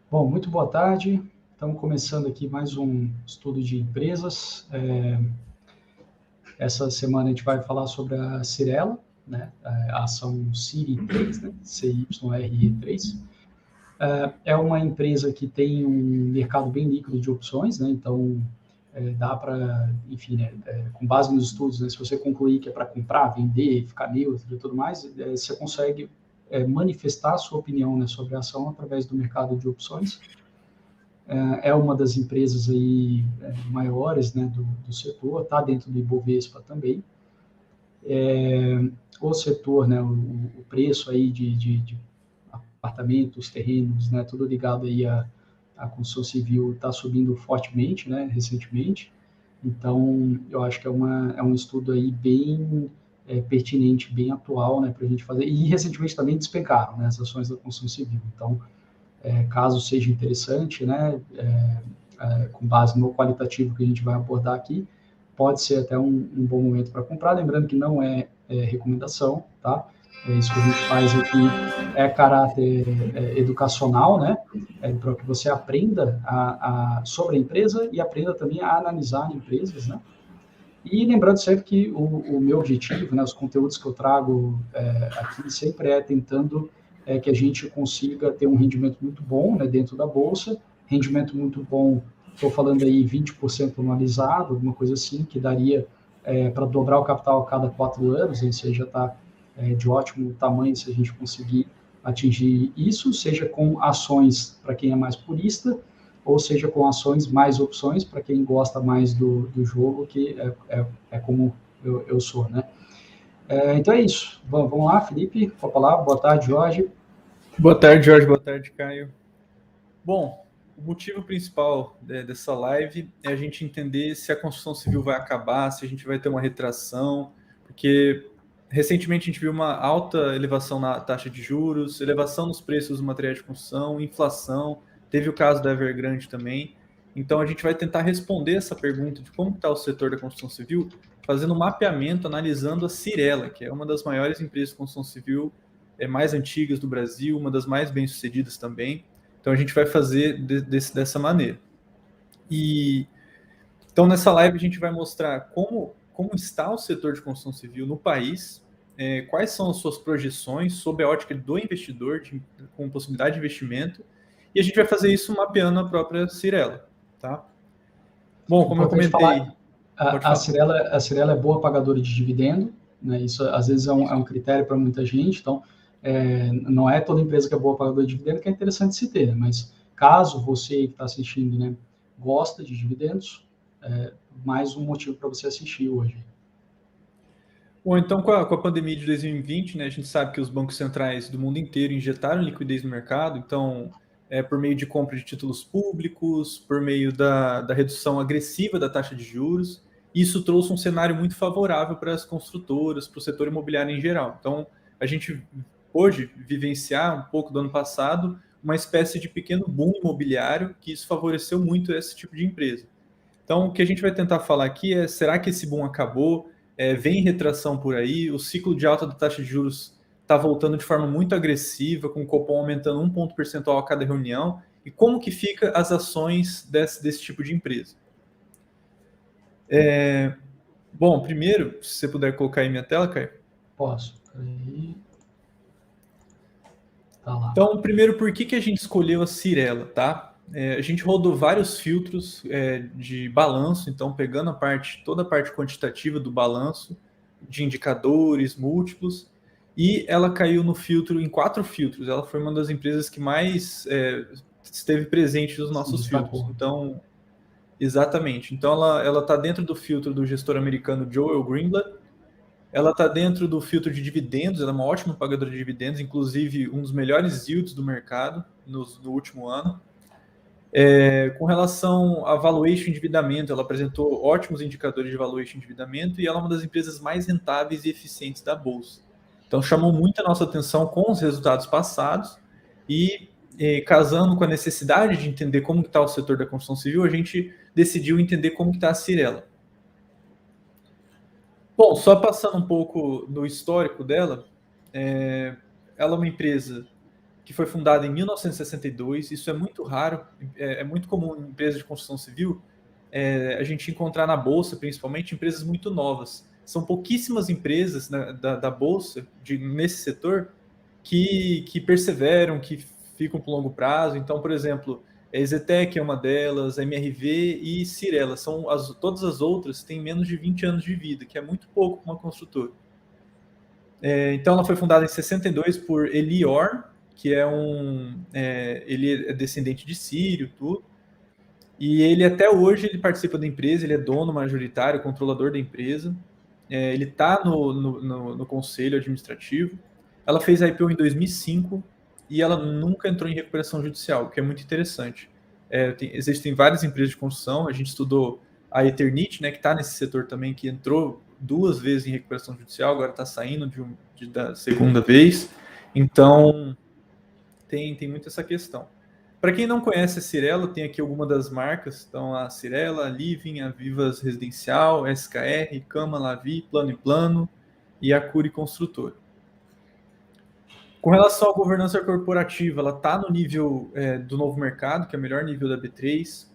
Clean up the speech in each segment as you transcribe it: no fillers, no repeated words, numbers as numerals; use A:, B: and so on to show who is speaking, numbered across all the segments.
A: Bom, muito boa tarde. Estamos começando aqui mais um estudo de empresas. Essa semana a gente vai falar sobre a Cirela, né? A ação CIRI3, né? CYRE3. É uma empresa que tem um mercado bem líquido de opções, né? Então, dá para, enfim, né? Com base nos estudos, né? Se você concluir que é para comprar, vender, ficar neutro e tudo mais, você consegue manifestar a sua opinião, né, sobre a ação através do mercado de opções. É uma das empresas aí maiores, né, do setor, está dentro do Ibovespa também. O setor, né, o preço aí de apartamentos, terrenos, né, tudo ligado aí à construção civil está subindo fortemente, né, recentemente. Então, eu acho que é um estudo aí bem pertinente, bem atual, né, para a gente fazer. E recentemente também despencaram, né, as ações da construção civil. Então, caso seja interessante, né, com base no qualitativo que a gente vai abordar aqui, pode ser até um bom momento para comprar. Lembrando que não é recomendação, tá? Isso que a gente faz aqui é caráter educacional, né? Para que você aprenda sobre a empresa e aprenda também a analisar empresas, né? E lembrando sempre que o meu objetivo, né, os conteúdos que eu trago aqui sempre tentando que a gente consiga ter um rendimento muito bom, né, dentro da bolsa, rendimento muito bom, estou falando aí 20% anualizado, alguma coisa assim, que daria para dobrar o capital a cada 4 anos, isso aí já está de ótimo tamanho se a gente conseguir atingir isso, seja com ações para quem é mais purista, ou seja, com ações mais opções para quem gosta mais do jogo, que é como eu sou, né? Então é isso. Vamos lá, Felipe, com a palavra. Boa tarde, Jorge.
B: Boa tarde, Jorge. Boa tarde, Caio. Bom, o motivo principal dessa live é a gente entender se a construção civil vai acabar, se a gente vai ter uma retração, porque recentemente a gente viu uma alta elevação na taxa de juros, elevação nos preços dos materiais de construção, inflação, teve o caso da Evergrande também. Então a gente vai tentar responder essa pergunta de como está o setor da construção civil, fazendo um mapeamento, analisando a Cirela, que é uma das maiores empresas de construção civil mais antigas do Brasil, uma das mais bem-sucedidas também. Então a gente vai fazer dessa maneira. E então nessa live a gente vai mostrar como está o setor de construção civil no país, quais são as suas projeções sob a ótica do investidor, com possibilidade de investimento, e a gente vai fazer isso mapeando a própria Cirela, tá? Bom, como eu
A: Importante
B: comentei,
A: falar,
B: pode
A: a
B: falar.
A: Cirela é boa pagadora de dividendo, né? Isso às vezes é um critério para muita gente, então não é toda empresa que é boa pagadora de dividendo que é interessante se ter, né? Mas caso você que está assistindo, né, gosta de dividendos, mais um motivo para você assistir hoje.
B: Bom, então com a pandemia de 2020, né, a gente sabe que os bancos centrais do mundo inteiro injetaram liquidez no mercado, então por meio de compra de títulos públicos, por meio da redução agressiva da taxa de juros, isso trouxe um cenário muito favorável para as construtoras, para o setor imobiliário em geral. Então a gente hoje vivenciar um pouco do ano passado uma espécie de pequeno boom imobiliário que isso favoreceu muito esse tipo de empresa. Então, o que a gente vai tentar falar aqui é: será que esse boom acabou? Vem retração por aí? O ciclo de alta da taxa de juros está voltando de forma muito agressiva, com o Copom aumentando 1 ponto percentual a cada reunião. E como que fica as ações desse tipo de empresa? Bom, primeiro, se você puder colocar aí minha tela, Caio.
A: Posso. Aí, tá lá.
B: Então, primeiro, por que a gente escolheu a Cirela, tá? A gente rodou vários filtros de balanço, então pegando toda a parte quantitativa do balanço, de indicadores múltiplos, e ela caiu no filtro, em 4 filtros. Ela foi uma das empresas que mais esteve presente nos
A: Se
B: nossos filtros.
A: destacou.
B: Então, exatamente. Então, ela está dentro do filtro do gestor americano Joel Greenblatt. Ela está dentro do filtro de dividendos, ela é uma ótima pagadora de dividendos, inclusive um dos melhores yields do mercado no último ano. Com relação a valuation e endividamento, ela apresentou ótimos indicadores de valuation e endividamento e ela é uma das empresas mais rentáveis e eficientes da Bolsa. Então chamou muito a nossa atenção com os resultados passados e casando com a necessidade de entender como está o setor da construção civil, a gente decidiu entender como está a Cirela. Bom, só passando um pouco do histórico dela, ela é uma empresa que foi fundada em 1962. Isso é muito raro, é muito comum em empresas de construção civil a gente encontrar na Bolsa, principalmente, empresas muito novas. São pouquíssimas empresas da Bolsa, nesse setor, que perseveram, que ficam por longo prazo. Então, por exemplo, a Exetec é uma delas, a MRV e Cirela. Todas as outras têm menos de 20 anos de vida, que é muito pouco para uma construtora. Então, ela foi fundada em 62 por Eli Orr, que ele é descendente de sírio, tudo. E ele, até hoje, ele participa da empresa, ele é dono majoritário, controlador da empresa. Ele está no conselho administrativo. Ela fez a IPO em 2005 e ela nunca entrou em recuperação judicial, o que é muito interessante. Existem várias empresas de construção, a gente estudou a Eternit, né, que está nesse setor também, que entrou 2 vezes em recuperação judicial, agora está saindo da segunda vez. Então, tem muito essa questão. Para quem não conhece a Cirela, tem aqui algumas das marcas. Então, a Cirela, a Living, a Vivas Residencial, SKR, Cama, Lavi, Plano e Plano e a Cury Construtora. Com relação à governança corporativa, ela está no nível do Novo Mercado, que é o melhor nível da B3.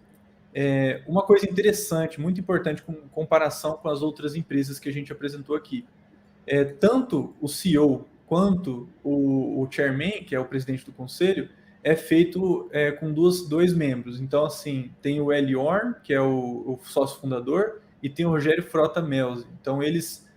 B: Uma coisa interessante, muito importante, com comparação com as outras empresas que a gente apresentou aqui. Tanto o CEO quanto o chairman, que é o presidente do conselho, é feito com dois membros. Então, assim, tem o Eli Orn, que é o sócio fundador, e tem o Rogério Frota Melzi. Então, eles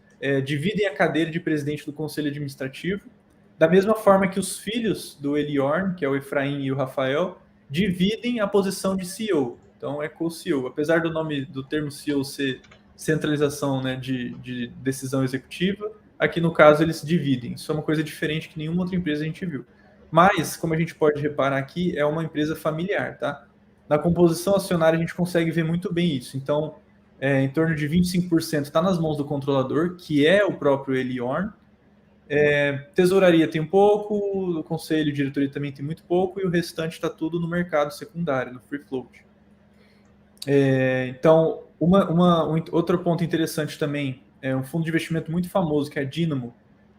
B: dividem a cadeira de presidente do conselho administrativo, da mesma forma que os filhos do Eli Orn, que é o Efraim e o Rafael, dividem a posição de CEO. Então, é co-CEO. Apesar do termo CEO ser centralização, né, de decisão executiva, aqui no caso eles se dividem. Isso é uma coisa diferente que nenhuma outra empresa a gente viu. Mas, como a gente pode reparar aqui, é uma empresa familiar, tá? Na composição acionária a gente consegue ver muito bem isso. Então, em torno de 25% está nas mãos do controlador, que é o próprio Eli Orn. Tesouraria tem um pouco, o conselho, diretoria também tem muito pouco, e o restante está tudo no mercado secundário, no free float. Então, outro ponto interessante também é um fundo de investimento muito famoso, que é a Dynamo.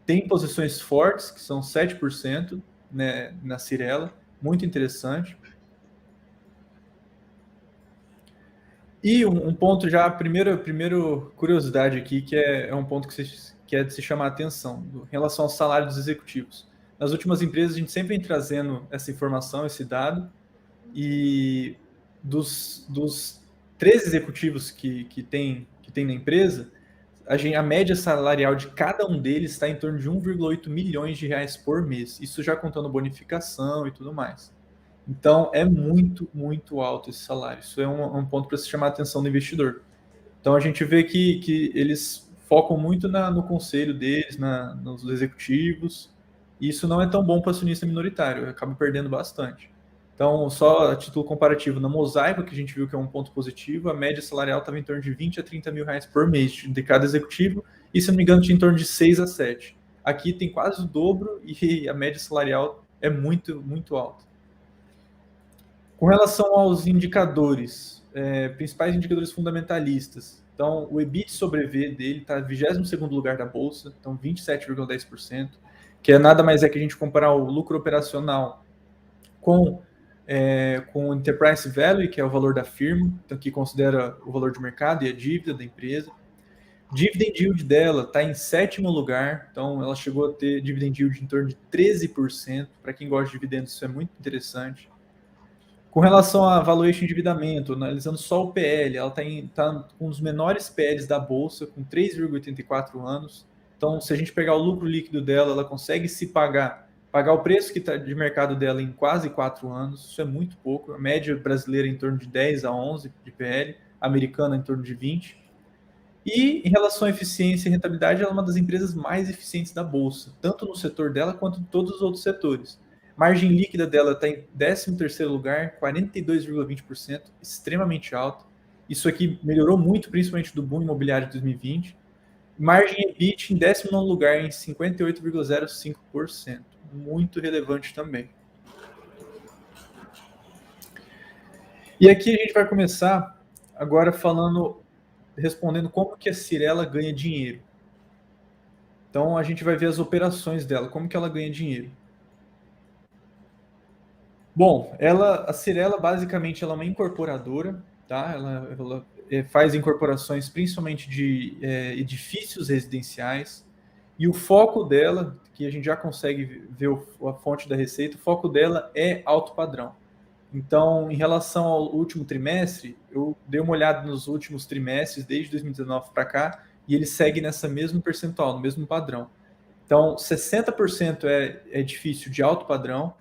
B: Tem posições fortes, que são 7%, né, na Cirela, muito interessante. E um ponto já, primeiro curiosidade aqui, que é um ponto que é de se chamar a atenção, em relação ao salário dos executivos. Nas últimas empresas, a gente sempre vem trazendo essa informação, esse dado, e dos 13 executivos que tem na empresa, a média salarial de cada um deles está em torno de 1,8 milhões de reais por mês. Isso já contando bonificação e tudo mais. Então, é muito, muito alto esse salário. Isso é um ponto para se chamar a atenção do investidor. Então, a gente vê que eles focam muito no conselho deles, nos executivos, e isso não é tão bom para acionista minoritário, acaba perdendo bastante. Então, só a título comparativo, na Mosaico, que a gente viu que é um ponto positivo, a média salarial estava em torno de 20 a 30 mil reais por mês de cada executivo, e se não me engano, tinha em torno de 6 a 7. Aqui tem quase o dobro e a média salarial é muito, muito alta. Com relação aos indicadores, principais indicadores fundamentalistas, então o EBIT sobre EV dele está em 22º lugar da Bolsa, então 27,10%, que nada mais é que a gente comparar o lucro operacional com o Enterprise Value, que é o valor da firma, então, que considera o valor de mercado e a dívida da empresa. Dividend yield dela está em 7º lugar, então ela chegou a ter dividend yield em torno de 13%. Para quem gosta de dividendos, isso é muito interessante. Com relação a valuation e endividamento, analisando só o PL, ela está com um dos menores PLs da Bolsa, com 3,84 anos. Então, se a gente pegar o lucro líquido dela, ela consegue se pagar o preço que está de mercado dela em quase 4 anos. Isso é muito pouco. A média brasileira é em torno de 10 a 11 de PL, a americana em torno de 20. E em relação à eficiência e rentabilidade, ela é uma das empresas mais eficientes da Bolsa, tanto no setor dela quanto em todos os outros setores. Margem líquida dela está em 13º lugar, 42,20%, extremamente alta. Isso aqui melhorou muito, principalmente do boom imobiliário de 2020. Margem EBIT em 19º lugar, em 58,05%. Muito relevante também. E aqui a gente vai começar agora respondendo como que a Cirela ganha dinheiro. Então a gente vai ver as operações dela, como que ela ganha dinheiro. Bom, a Cyrela, basicamente, ela é uma incorporadora, tá? Ela faz incorporações principalmente de edifícios residenciais, e o foco dela, que a gente já consegue ver a fonte da receita, o foco dela é alto padrão. Então, em relação ao último trimestre, eu dei uma olhada nos últimos trimestres, desde 2019 para cá, e ele segue nessa mesmo percentual, no mesmo padrão. Então, 60% é edifício de alto padrão,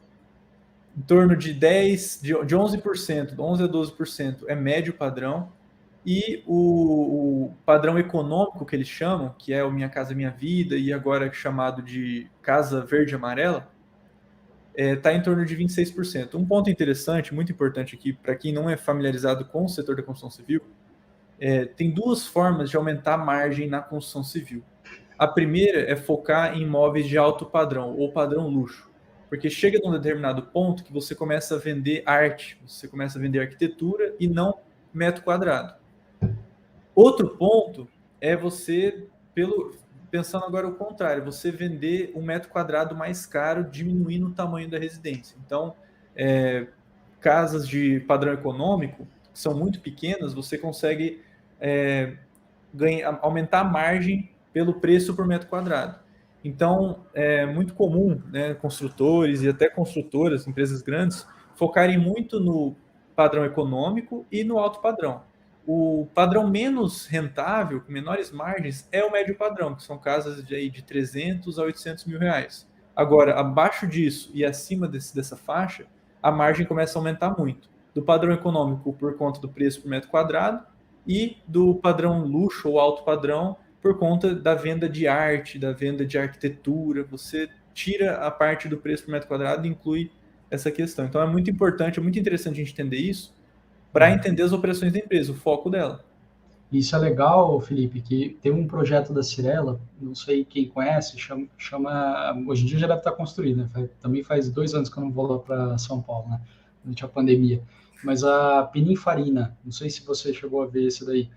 B: em torno de 11%, 11 a 12% é médio padrão, e o padrão econômico que eles chamam, que é o Minha Casa Minha Vida, e agora chamado de Casa Verde e Amarela, está em torno de 26%. Um ponto interessante, muito importante aqui, para quem não é familiarizado com o setor da construção civil, tem duas formas de aumentar a margem na construção civil. A primeira é focar em imóveis de alto padrão, ou padrão luxo. Porque chega num determinado ponto que você começa a vender arte, você começa a vender arquitetura e não metro quadrado. Outro ponto é você, pensando agora o contrário, você vender um metro quadrado mais caro, diminuindo o tamanho da residência. Então, casas de padrão econômico, que são muito pequenas, você consegue aumentar a margem pelo preço por metro quadrado. Então, é muito comum, né, construtores e até construtoras, empresas grandes, focarem muito no padrão econômico e no alto padrão. O padrão menos rentável, com menores margens, é o médio padrão, que são casas de 300 a 800 mil reais. Agora, abaixo disso e acima dessa faixa, a margem começa a aumentar muito. Do padrão econômico por conta do preço por metro quadrado e do padrão luxo ou alto padrão por conta da venda de arte, da venda de arquitetura. Você tira a parte do preço por metro quadrado e inclui essa questão. Então é muito importante, é muito interessante a gente entender isso para entender as operações da empresa, o foco dela.
A: Isso é legal, Felipe, que tem um projeto da Cirela, não sei quem conhece, hoje em dia já deve estar construído, né? Também faz 2 anos que eu não vou lá para São Paulo, né? Durante a pandemia. Mas a Pininfarina, não sei se você chegou a ver esse daí,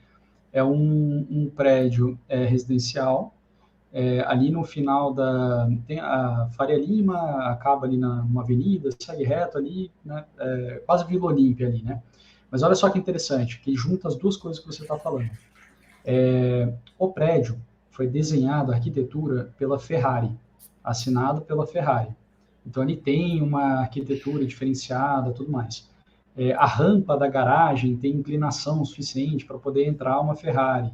A: é um prédio residencial, ali no final tem a Faria Lima, acaba ali numa avenida, segue reto ali, né? Quase Vila Olímpia ali, né? Mas olha só que interessante, que junta as duas coisas que você está falando. O prédio foi desenhado, a arquitetura, pela Ferrari, assinado pela Ferrari. Então ele tem uma arquitetura diferenciada, tudo mais. A rampa da garagem tem inclinação suficiente para poder entrar uma Ferrari.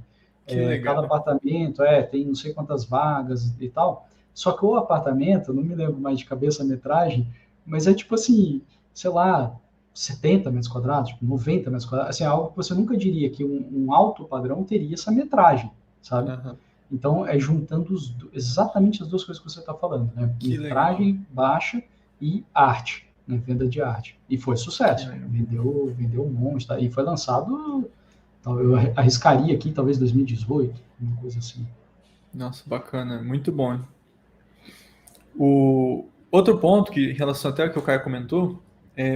A: Cada apartamento tem não sei quantas vagas e tal. Só que o apartamento, não me lembro mais de cabeça a metragem, mas é tipo assim, sei lá, 70 metros quadrados, tipo 90 metros quadrados, assim, algo que você nunca diria que um alto padrão teria essa metragem, sabe? Uhum. Então, é juntando exatamente as duas coisas que você está falando, né? Que metragem legal. Baixa e arte, né? Venda de arte. E foi sucesso, vendeu um monte, tá? E foi lançado, eu arriscaria aqui, talvez 2018, uma coisa assim.
B: Nossa, bacana, muito bom. O outro ponto, que em relação até ao que o Caio comentou,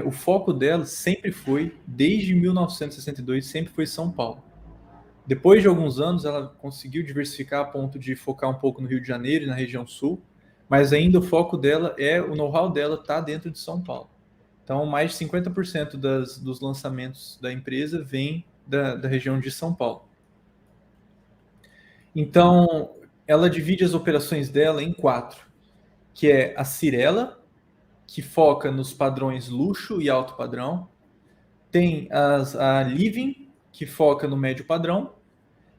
B: o foco dela sempre foi, desde 1962, sempre foi São Paulo. Depois de alguns anos, ela conseguiu diversificar a ponto de focar um pouco no Rio de Janeiro e na região sul, mas ainda o foco dela o know-how dela está dentro de São Paulo. Então, mais de 50% dos lançamentos da empresa vem da região de São Paulo. Então, ela divide as operações dela em 4, que é a Cyrela, que foca nos padrões luxo e alto padrão. Tem a Living, que foca no médio padrão.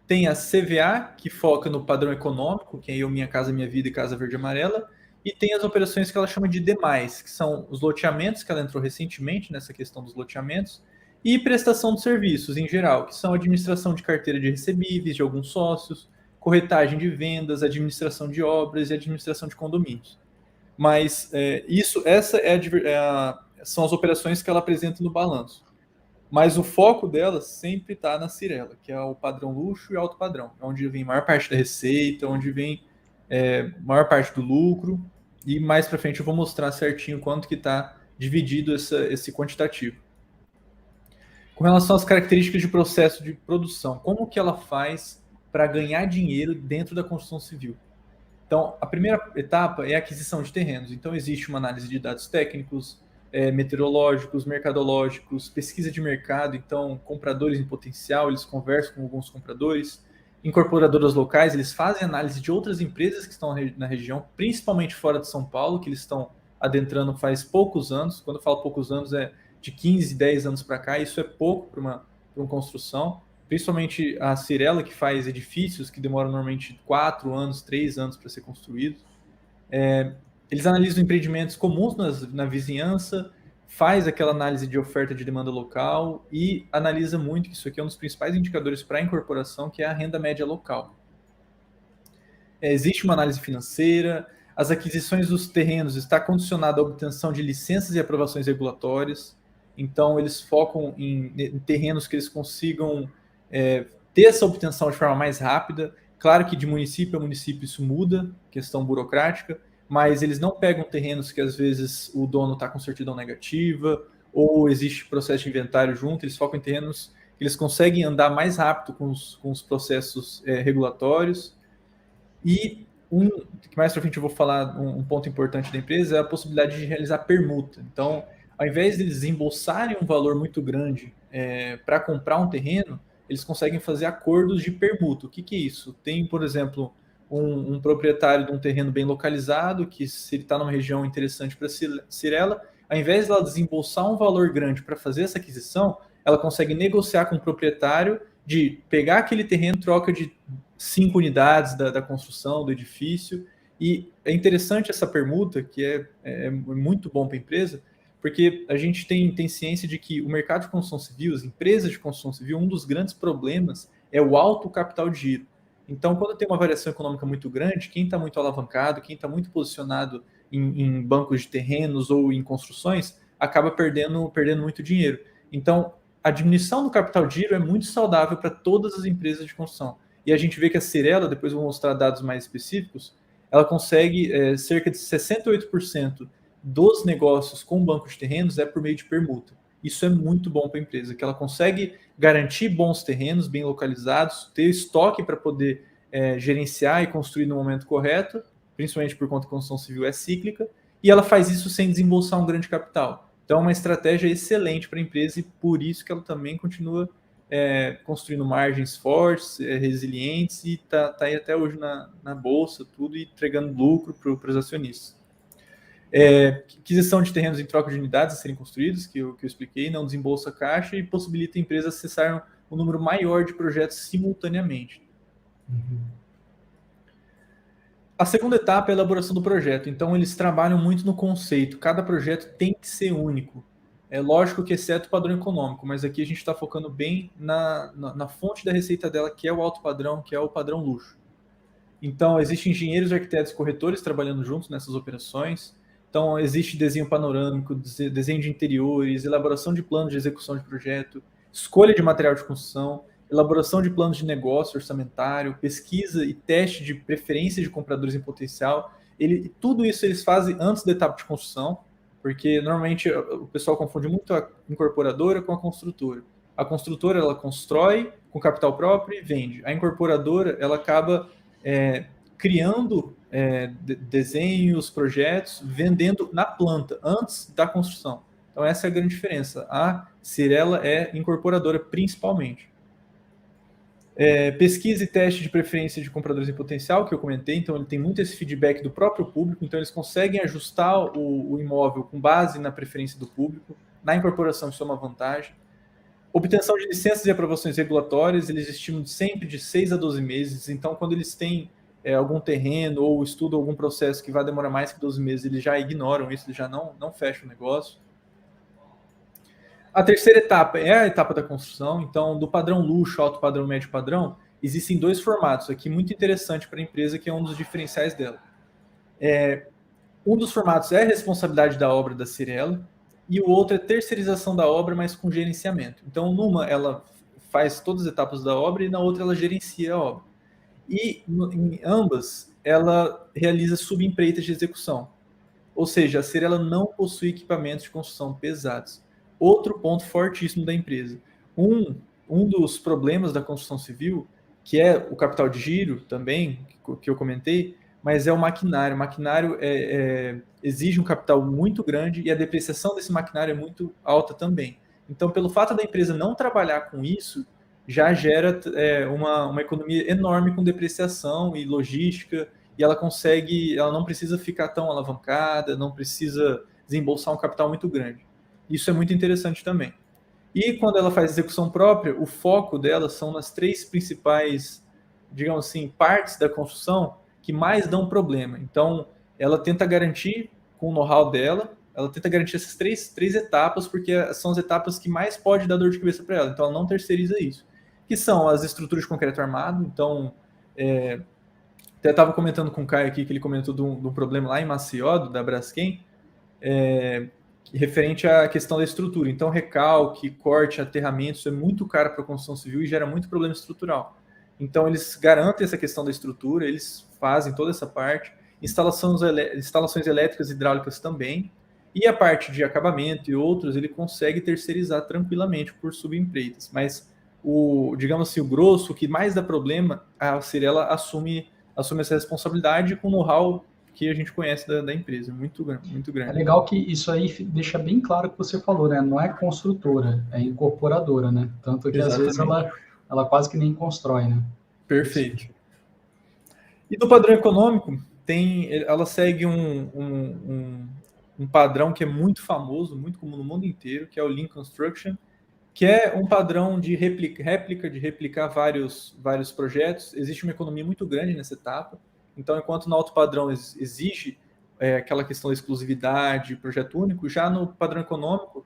B: Tem a CVA, que foca no padrão econômico, que é o Minha Casa Minha Vida e Casa Verde e Amarela. E tem as operações que ela chama de demais, que são os loteamentos, que ela entrou recentemente nessa questão dos loteamentos, e prestação de serviços em geral, que são administração de carteira de recebíveis de alguns sócios, corretagem de vendas, administração de obras e administração de condomínios. Mas são as operações que ela apresenta no balanço. Mas o foco dela sempre está na Cyrela, que é o padrão luxo e alto padrão, onde vem a maior parte da receita, onde vem a maior parte do lucro, e mais para frente eu vou mostrar certinho quanto que está dividido esse quantitativo. Com relação às características de processo de produção, como que ela faz para ganhar dinheiro dentro da construção civil? Então, a primeira etapa é a aquisição de terrenos. Então, existe uma análise de dados técnicos, meteorológicos, mercadológicos, pesquisa de mercado, então compradores em potencial, eles conversam com alguns compradores, incorporadoras locais, eles fazem análise de outras empresas que estão na região, principalmente fora de São Paulo, que eles estão adentrando faz poucos anos. Quando eu falo poucos anos, é de 15, 10 anos para cá, isso é pouco para uma construção, principalmente a Cyrela, que faz edifícios que demoram normalmente 4 anos, 3 anos para ser construídos. Eles analisam empreendimentos comuns na vizinhança, faz aquela análise de oferta de demanda local e analisa muito, que isso aqui é um dos principais indicadores para a incorporação, que é a renda média local. Existe uma análise financeira, as aquisições dos terrenos está condicionada à obtenção de licenças e aprovações regulatórias, então eles focam em terrenos que eles consigam ter essa obtenção de forma mais rápida. Claro que de município a município isso muda, questão burocrática, mas eles não pegam terrenos que às vezes o dono está com certidão negativa ou existe processo de inventário junto, eles focam em terrenos que eles conseguem andar mais rápido com os processos regulatórios. E que mais para frente eu vou falar, um ponto importante da empresa é a possibilidade de realizar permuta. Então, ao invés de eles desembolsarem um valor muito grande para comprar um terreno, eles conseguem fazer acordos de permuta. O que é isso? Tem, por exemplo, um proprietário de um terreno bem localizado, que se ele está numa região interessante para a Cyrela, ao invés de ela desembolsar um valor grande para fazer essa aquisição, ela consegue negociar com o proprietário de pegar aquele terreno, troca de 5 unidades da construção, do edifício. E é interessante essa permuta, que é muito bom para a empresa, porque a gente tem ciência de que o mercado de construção civil, as empresas de construção civil, um dos grandes problemas é o alto capital de giro. Então, quando tem uma variação econômica muito grande, quem está muito alavancado, quem está muito posicionado em bancos de terrenos ou em construções, acaba perdendo muito dinheiro. Então, a diminuição do capital de giro é muito saudável para todas as empresas de construção. E a gente vê que a Cyrela, depois eu vou mostrar dados mais específicos, ela consegue cerca de 68% dos negócios com banco de terrenos por meio de permuta. Isso é muito bom para a empresa, que ela consegue garantir bons terrenos, bem localizados, ter estoque para poder gerenciar e construir no momento correto, principalmente por conta que a construção civil é cíclica, e ela faz isso sem desembolsar um grande capital. Então é uma estratégia excelente para a empresa e por isso que ela também continua construindo margens fortes, resilientes e está aí até hoje na bolsa, tudo, e entregando lucro para os acionistas. Aquisição de terrenos em troca de unidades a serem construídos, que eu expliquei, não desembolsa caixa e possibilita a empresa acessar um número maior de projetos simultaneamente. Uhum. A segunda etapa é a elaboração do projeto. Então, eles trabalham muito no conceito. Cada projeto tem que ser único. É lógico que exceto o padrão econômico, mas aqui a gente está focando bem na fonte da receita dela, que é o alto padrão, que é o padrão luxo. Então, existem engenheiros, arquitetos e corretores trabalhando juntos nessas operações. Então, existe desenho panorâmico, desenho de interiores, elaboração de planos de execução de projeto, escolha de material de construção, elaboração de planos de negócio orçamentário, pesquisa e teste de preferência de compradores em potencial. Tudo isso eles fazem antes da etapa de construção, porque normalmente o pessoal confunde muito a incorporadora com a construtora. A construtora, ela constrói com capital próprio e vende. A incorporadora, ela acaba criando desenhos, projetos, vendendo na planta, antes da construção. Então essa é a grande diferença. A Cyrela é incorporadora principalmente. Pesquisa e teste de preferência de compradores em potencial, que eu comentei, então ele tem muito esse feedback do próprio público, então eles conseguem ajustar o imóvel com base na preferência do público. Na incorporação isso é uma vantagem. Obtenção de licenças e aprovações regulatórias, eles estimam sempre de 6 a 12 meses, então quando eles têm algum terreno ou estudam algum processo que vai demorar mais que 12 meses, eles já ignoram isso, eles já não fecham o negócio. A terceira etapa é a etapa da construção. Então, do padrão luxo, alto padrão, médio padrão, existem 2 formatos aqui muito interessante para a empresa, que é um dos diferenciais dela. Um dos formatos é a responsabilidade da obra da Cyrela e o outro é terceirização da obra, mas com gerenciamento. Então, numa ela faz todas as etapas da obra e na outra ela gerencia a obra. E em ambas ela realiza subempreitas de execução. Ou seja, a Cyrela não possui equipamentos de construção pesados. Outro ponto fortíssimo da empresa. Um dos problemas da construção civil, que é o capital de giro também, que eu comentei, mas é o maquinário. O maquinário exige um capital muito grande e a depreciação desse maquinário é muito alta também. Então, pelo fato da empresa não trabalhar com isso, já gera uma economia enorme com depreciação e logística, e ela não precisa ficar tão alavancada, não precisa desembolsar um capital muito grande. Isso é muito interessante também. E quando ela faz execução própria, o foco dela são nas 3 principais, digamos assim, partes da construção que mais dão problema. Então, ela tenta garantir, com o know-how dela, ela tenta garantir essas três etapas, porque são as etapas que mais pode dar dor de cabeça para ela. Então, ela não terceiriza isso. Que são as estruturas de concreto armado. Então, até estava comentando com o Caio aqui, que ele comentou do problema lá em Maceió, da Braskem, referente à questão da estrutura. Então, recalque, corte, aterramento, isso é muito caro para a construção civil e gera muito problema estrutural. Então, eles garantem essa questão da estrutura, eles fazem toda essa parte, instalações elétricas e hidráulicas também, e a parte de acabamento e outros, ele consegue terceirizar tranquilamente por subempreitas. Mas, digamos assim, o grosso, o que mais dá problema, a Cyrela assume essa responsabilidade com o know-how que a gente conhece da empresa, muito grande.
A: É legal que isso aí deixa bem claro o que você falou, né? Não é construtora, é incorporadora, né? Tanto que
B: Exatamente.
A: às vezes ela quase que nem constrói, né?
B: Perfeito. E no padrão econômico, ela segue um padrão que é muito famoso, muito comum no mundo inteiro, que é o Lean Construction, que é um padrão de réplica, de replicar vários projetos. Existe uma economia muito grande nessa etapa. Então, enquanto no alto padrão exige aquela questão da exclusividade, projeto único, já no padrão econômico,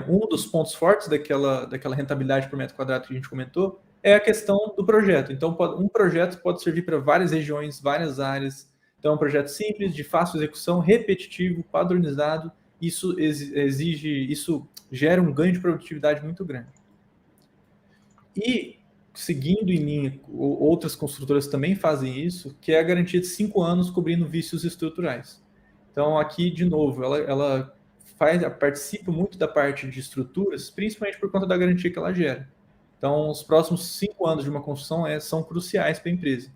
B: um dos pontos fortes daquela rentabilidade por metro quadrado que a gente comentou é a questão do projeto. Então, um projeto pode servir para várias regiões, várias áreas. Então, é um projeto simples, de fácil execução, repetitivo, padronizado. Isso gera um ganho de produtividade muito grande. E, seguindo em linha, outras construtoras também fazem isso, que é a garantia de 5 anos cobrindo vícios estruturais. Então, aqui, de novo, ela participa muito da parte de estruturas, principalmente por conta da garantia que ela gera. Então, os próximos 5 anos de uma construção são cruciais para a empresa.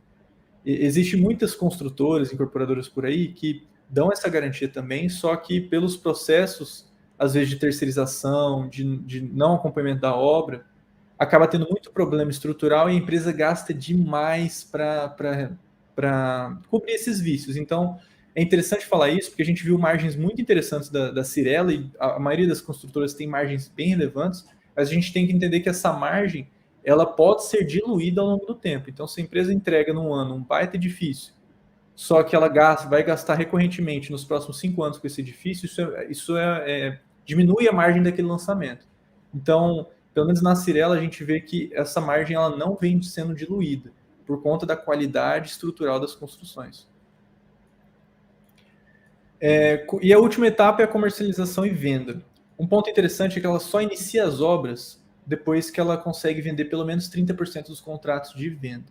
B: Existem muitas construtoras, incorporadoras por aí, que dão essa garantia também, só que pelos processos, às vezes de terceirização, de não acompanhamento da obra, acaba tendo muito problema estrutural e a empresa gasta demais para cobrir esses vícios. Então, é interessante falar isso, porque a gente viu margens muito interessantes da Cyrela, e a maioria das construtoras tem margens bem relevantes, mas a gente tem que entender que essa margem ela pode ser diluída ao longo do tempo. Então, se a empresa entrega num ano um baita edifício, só que ela vai gastar recorrentemente nos próximos 5 anos com esse edifício, isso diminui a margem daquele lançamento. Então, pelo menos na Cyrela, a gente vê que essa margem ela não vem sendo diluída por conta da qualidade estrutural das construções. E a última etapa é a comercialização e venda. Um ponto interessante é que ela só inicia as obras depois que ela consegue vender pelo menos 30% dos contratos de venda.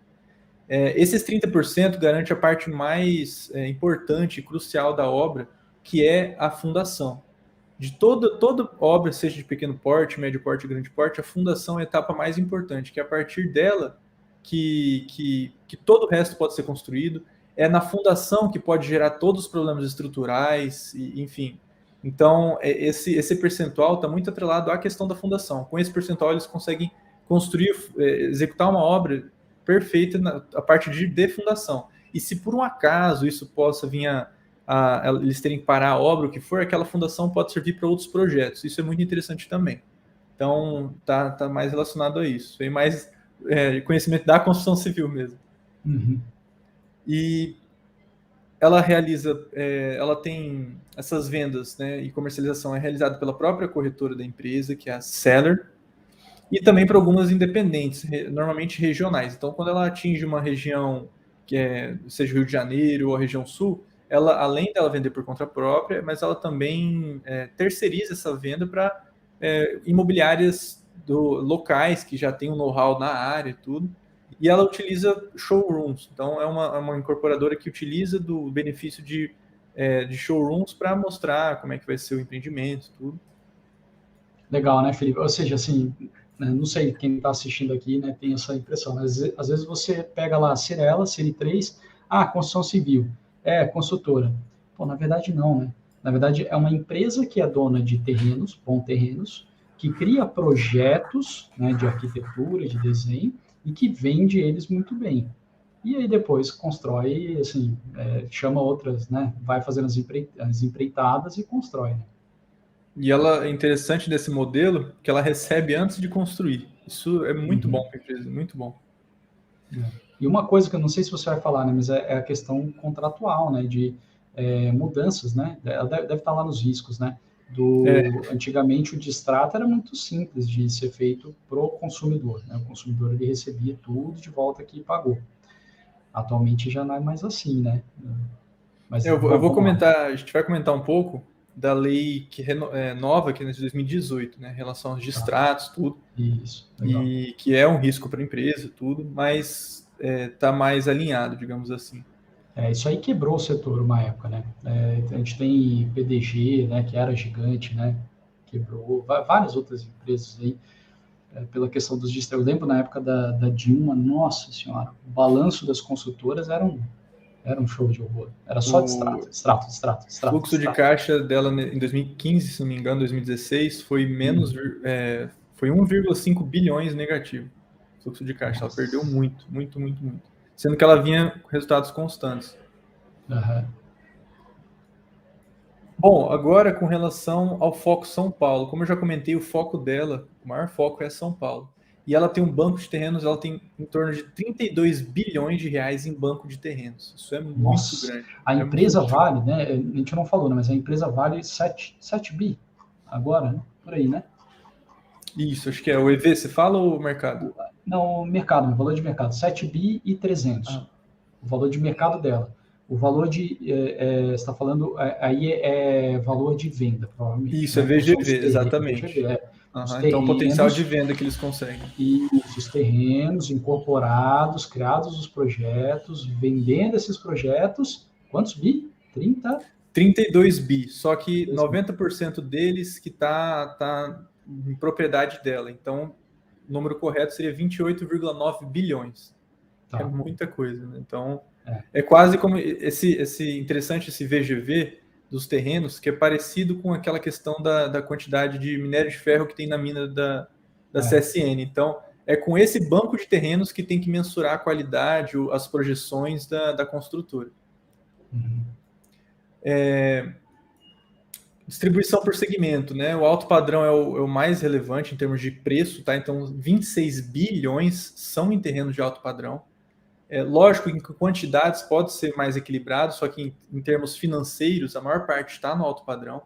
B: Esses 30% garante a parte mais importante e crucial da obra, que é a fundação. De toda obra, seja de pequeno porte, médio porte, grande porte, a fundação é a etapa mais importante, que é a partir dela que todo o resto pode ser construído. É na fundação que pode gerar todos os problemas estruturais, enfim. Então, esse percentual está muito atrelado à questão da fundação. Com esse percentual, eles conseguem construir, executar uma obra perfeita a partir de fundação. E se por um acaso isso possa vir eles terem que parar a obra, o que for, aquela fundação pode servir para outros projetos. Isso é muito interessante também. Então, tá mais relacionado a isso. Tem mais conhecimento da construção civil mesmo.
A: Uhum.
B: E ela ela tem essas vendas, né, e comercialização é realizada pela própria corretora da empresa, que é a Seller, e também para algumas independentes, normalmente regionais. Então, quando ela atinge uma região que seja o Rio de Janeiro ou a região sul, ela, além dela vender por conta própria, mas ela também terceiriza essa venda para imobiliárias locais que já têm um know-how na área e tudo. E ela utiliza showrooms. Então, é uma incorporadora que utiliza do benefício de showrooms para mostrar como é que vai ser o empreendimento e tudo.
A: Legal, né, Felipe? Ou seja, assim, não sei quem está assistindo aqui, né, tem essa impressão, mas às vezes você pega lá a Cyrela, Série 3, Ah, construção civil. É, consultora. Pô, na verdade não, né? Na verdade é uma empresa que é dona de terrenos, bons terrenos, que cria projetos, né, de arquitetura, de desenho, e que vende eles muito bem. E aí depois constrói, assim, chama outras, né? Vai fazendo as empreitadas e constrói, né?
B: E ela é interessante desse modelo que ela recebe antes de construir. Isso é muito bom
A: Uhum.
B: para a empresa, muito bom.
A: É. E uma coisa que eu não sei se você vai falar, né, mas é a questão contratual, né, de mudanças, né, deve estar lá nos riscos, né,
B: É,
A: antigamente o distrato era muito simples de ser feito pro consumidor, né, o consumidor ele recebia tudo de volta que pagou. Atualmente já não é mais assim, né, mas
B: eu
A: bom,
B: vou
A: vamos lá.
B: comentar, a gente vai comentar um pouco da lei que é nova, que é de 2018, né, em relação aos
A: Tá,
B: distratos, tudo,
A: isso, legal.
B: e que é um risco para a empresa, tudo, mas está mais alinhado, digamos assim.
A: Isso aí quebrou o setor uma época, né? A gente tem PDG, né, que era gigante, né? Quebrou, várias outras empresas aí, pela questão dos distritos. Eu lembro na época da Dilma, nossa senhora, o balanço das consultoras era um show de horror. Era só
B: O
A: distrato, distrato, distrato, distrato,
B: fluxo de
A: distrato.
B: caixa dela em 2015, se não me engano, 2016, foi menos,
A: Hum,
B: foi 1,5 bilhões negativo. Fluxo de caixa, ela perdeu
A: nossa.
B: muito, muito, muito, muito. Sendo que ela vinha com resultados constantes.
A: Aham.
B: Bom, agora com relação ao foco São Paulo, como eu já comentei, o foco dela, o maior foco é São Paulo. E ela tem um banco de terrenos, ela tem em torno de 32 bilhões de reais em banco de terrenos. Isso é muito
A: Nossa.
B: grande,
A: A
B: é
A: empresa
B: muito.
A: vale, né? A gente não falou, né? Mas a empresa vale 7 bi agora, né? Por aí, né?
B: Isso, acho que é o EV, você fala ou o mercado?
A: O, não, o mercado, o valor de mercado, 7 bi e 300.
B: Ah,
A: O valor de mercado dela. O valor de, você está falando, aí é valor de venda, provavelmente,
B: isso, é
A: né? Então são os
B: VGV,
A: terrenos, VGV,
B: exatamente.
A: os
B: Aham, então, o potencial de
A: terrenos,
B: venda que eles conseguem.
A: e os terrenos incorporados, criados os projetos, vendendo esses projetos, quantos bi?
B: 32 bi, só que
A: 32 bi.
B: 90% deles que tá em propriedade dela. Então, o número correto seria 28,9 bilhões. É
A: Tá.
B: muita coisa, né? Então,
A: É.
B: é quase como esse interessante esse VGV dos terrenos, que é parecido com aquela questão da quantidade de minério de ferro que tem na mina da
A: É.
B: CSN. Então, é com esse banco de terrenos que tem que mensurar a qualidade, as projeções da construtora.
A: Uhum.
B: Distribuição por segmento, né? O alto padrão é o mais relevante em termos de preço, tá? Então, 26 bilhões são em terrenos de alto padrão. É lógico que em quantidades pode ser mais equilibrado, só que em termos financeiros, a maior parte está no alto padrão.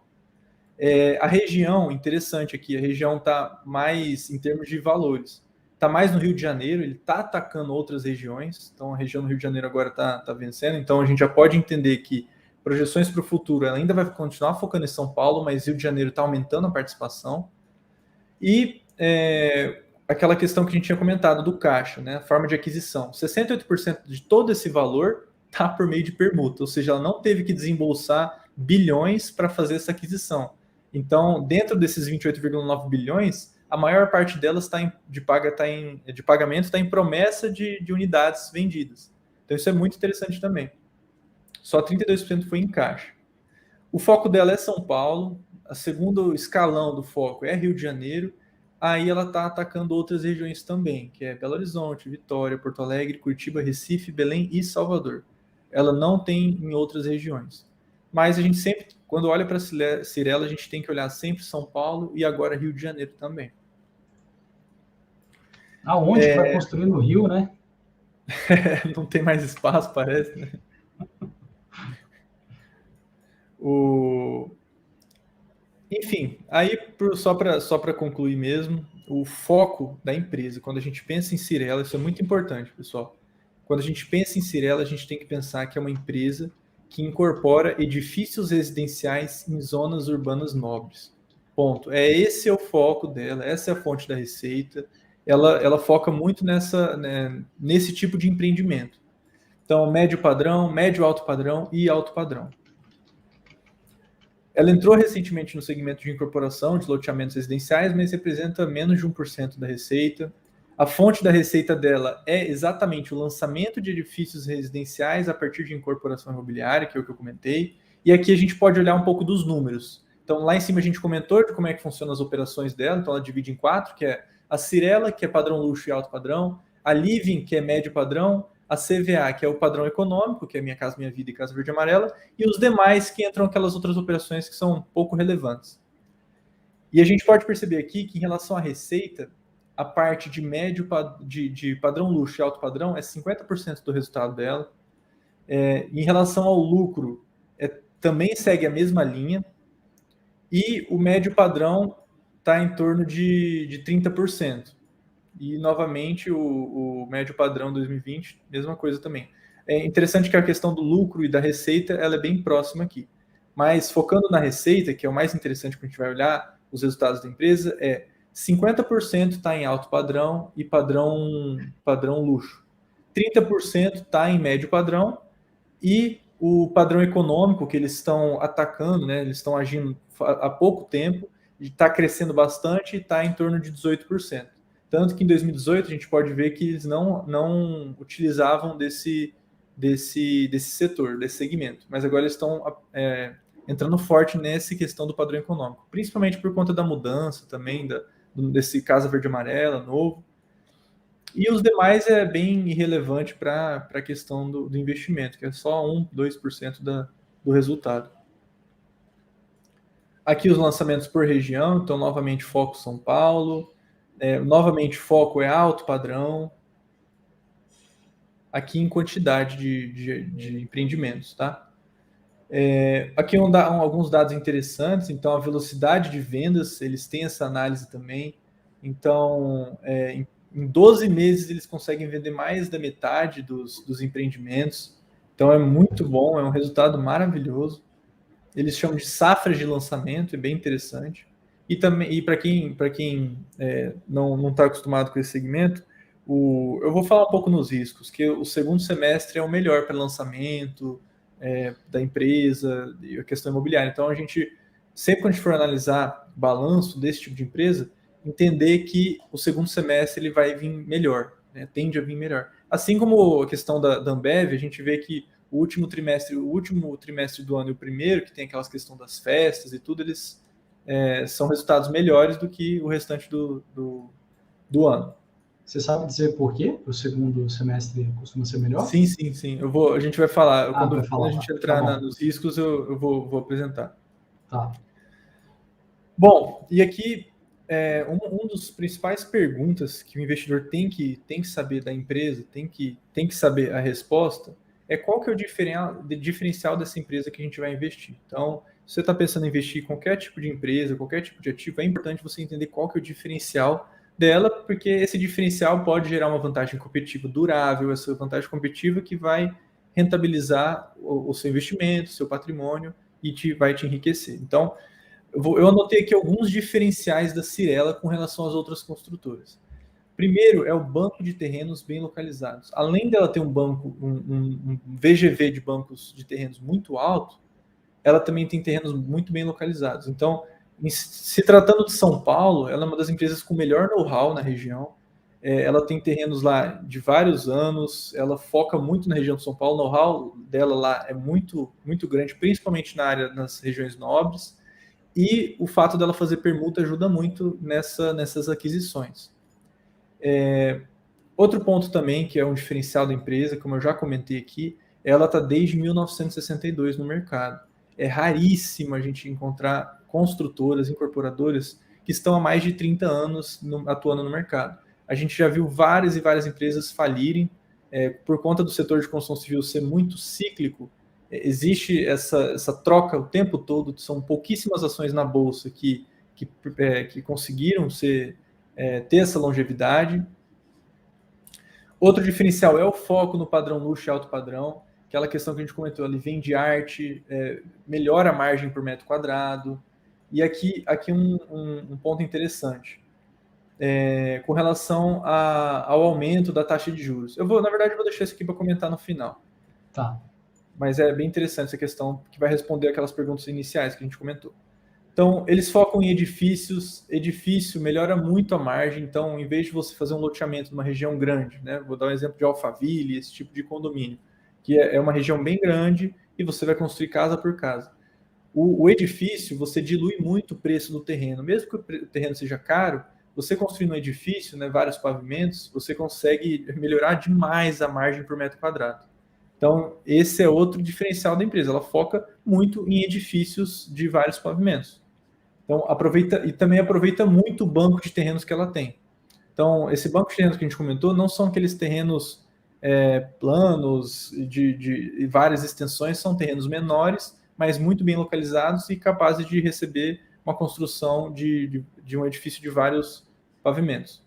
B: A região, interessante aqui, a região está mais em termos de valores. Está mais no Rio de Janeiro, ele está atacando outras regiões, então a região do Rio de Janeiro agora está vencendo, então a gente já pode entender que projeções para o futuro, ela ainda vai continuar focando em São Paulo, mas Rio de Janeiro está aumentando a participação. E aquela questão que a gente tinha comentado do caixa, né, a forma de aquisição. 68% de todo esse valor está por meio de permuta, ou seja, ela não teve que desembolsar bilhões para fazer essa aquisição. Então, dentro desses 28,9 bilhões, a maior parte delas de pagamento está em promessa de unidades vendidas. Então, isso é muito interessante também. Só 32% foi em caixa. O foco dela é São Paulo, a segundo escalão do foco é Rio de Janeiro, aí ela está atacando outras regiões também, que é Belo Horizonte, Vitória, Porto Alegre, Curitiba, Recife, Belém e Salvador. Ela não tem em outras regiões. Mas a gente sempre, quando olha para a Cirela, a gente tem que olhar sempre São Paulo e agora Rio de Janeiro também.
A: Aonde que vai construir no Rio, né?
B: Não tem mais espaço, parece, né? Enfim, aí só para concluir mesmo, o foco da empresa, quando a gente pensa em Cirela, isso é muito importante, pessoal. Quando a gente pensa em Cirela, a gente tem que pensar que é uma empresa que incorpora edifícios residenciais em zonas urbanas nobres. Ponto. Esse é o foco dela, essa é a fonte da receita. Ela foca muito nesse tipo de empreendimento. Então, médio padrão, médio alto padrão e alto padrão. Ela entrou recentemente no segmento de incorporação de loteamentos residenciais, mas representa menos de 1% da receita. A fonte da receita dela é exatamente o lançamento de edifícios residenciais a partir de incorporação imobiliária, que é o que eu comentei. E aqui a gente pode olhar um pouco dos números. Então, lá em cima a gente comentou de como é que funcionam as operações dela. Então, ela divide em 4, que é a Cirela, que é padrão luxo e alto padrão, a Living, que é médio padrão, a CVA, que é o padrão econômico, que é Minha Casa Minha Vida e Casa Verde e Amarela, e os demais que entram aquelas outras operações que são pouco relevantes. E a gente pode perceber aqui que, em relação à receita, a parte de médio de padrão luxo e alto padrão é 50% do resultado dela. Em relação ao lucro, também segue a mesma linha. E o médio padrão está em torno de 30%. E, novamente, o médio padrão 2020, mesma coisa também. É interessante que a questão do lucro e da receita ela é bem próxima aqui. Mas, focando na receita, que é o mais interessante que a gente vai olhar, os resultados da empresa, 50% está em alto padrão e padrão luxo. 30% está em médio padrão e o padrão econômico que eles estão atacando, né, eles estão agindo há pouco tempo, está crescendo bastante e está em torno de 18%. Tanto que em 2018 a gente pode ver que eles não utilizavam desse setor, desse segmento. Mas agora eles estão entrando forte nessa questão do padrão econômico, principalmente por conta da mudança também, desse Casa Verde Amarela novo. E os demais é bem irrelevante para a questão do investimento, que é só 2% do resultado. Aqui os lançamentos por região, então novamente foco São Paulo, novamente foco é alto padrão, aqui em quantidade de empreendimentos, tá? Aqui alguns dados interessantes, então a velocidade de vendas, eles têm essa análise também, então em 12 meses eles conseguem vender mais da metade dos empreendimentos, então é muito bom, é um resultado maravilhoso. Eles chamam de safras de lançamento, é bem interessante. E para quem não está acostumado com esse segmento, eu vou falar um pouco nos riscos, que o segundo semestre é o melhor para lançamento da empresa e a questão imobiliária. Então, a gente, sempre que a gente for analisar balanço desse tipo de empresa, entender que o segundo semestre ele vai vir melhor, né? Tende a vir melhor. Assim como a questão da Ambev, a gente vê que o último trimestre do ano e o primeiro, que tem aquelas questões das festas e tudo, eles são resultados melhores do que o restante do ano.
A: Você sabe dizer por quê? O segundo semestre costuma ser melhor?
B: Sim. A gente vai falar. Quando a gente entrar nos riscos, eu vou apresentar.
A: Tá.
B: Bom, e aqui um dos principais perguntas que o investidor tem que saber da empresa, tem que saber a resposta, é qual que é o diferencial dessa empresa que a gente vai investir. Então, se você está pensando em investir em qualquer tipo de empresa, qualquer tipo de ativo, é importante você entender qual que é o diferencial dela, porque esse diferencial pode gerar uma vantagem competitiva durável, essa vantagem competitiva que vai rentabilizar o seu investimento, o seu patrimônio e vai te enriquecer. Então, eu anotei aqui alguns diferenciais da Cirela com relação às outras construtoras. Primeiro é o banco de terrenos bem localizados. Além dela ter um VGV de bancos de terrenos muito alto, ela também tem terrenos muito bem localizados. Então, se tratando de São Paulo, ela é uma das empresas com melhor know-how na região. Ela tem terrenos lá de vários anos, ela foca muito na região de São Paulo, o know-how dela lá é muito, muito grande, principalmente nas regiões nobres, e o fato dela fazer permuta ajuda muito nessas aquisições. Outro ponto também, que é um diferencial da empresa, como eu já comentei aqui, ela está desde 1962 no mercado. É raríssimo a gente encontrar construtoras, incorporadoras que estão há mais de 30 anos atuando no mercado. A gente já viu várias e várias empresas falirem por conta do setor de construção civil ser muito cíclico. Existe essa troca o tempo todo, são pouquíssimas ações na bolsa que conseguiram ter essa longevidade. Outro diferencial é o foco no padrão luxo e alto padrão, aquela questão que a gente comentou, ele vende arte, melhora a margem por metro quadrado. E aqui um ponto interessante, com relação ao aumento da taxa de juros. Na verdade, eu vou deixar isso aqui para comentar no final.
A: Tá.
B: Mas é bem interessante essa questão, que vai responder aquelas perguntas iniciais que a gente comentou. Então, eles focam em edifícios, edifício melhora muito a margem, então, em vez de você fazer um loteamento numa região grande, né, vou dar um exemplo de Alphaville, esse tipo de condomínio, que é uma região bem grande e você vai construir casa por casa. O edifício, você dilui muito o preço do terreno, mesmo que o terreno seja caro, você construindo um edifício, né, vários pavimentos, você consegue melhorar demais a margem por metro quadrado. Então, esse é outro diferencial da empresa, ela foca muito em edifícios de vários pavimentos. Então, aproveita e também aproveita muito o banco de terrenos que ela tem. Então, esse banco de terrenos que a gente comentou não são aqueles terrenos planos de várias extensões, são terrenos menores, mas muito bem localizados e capazes de receber uma construção de um edifício de vários pavimentos.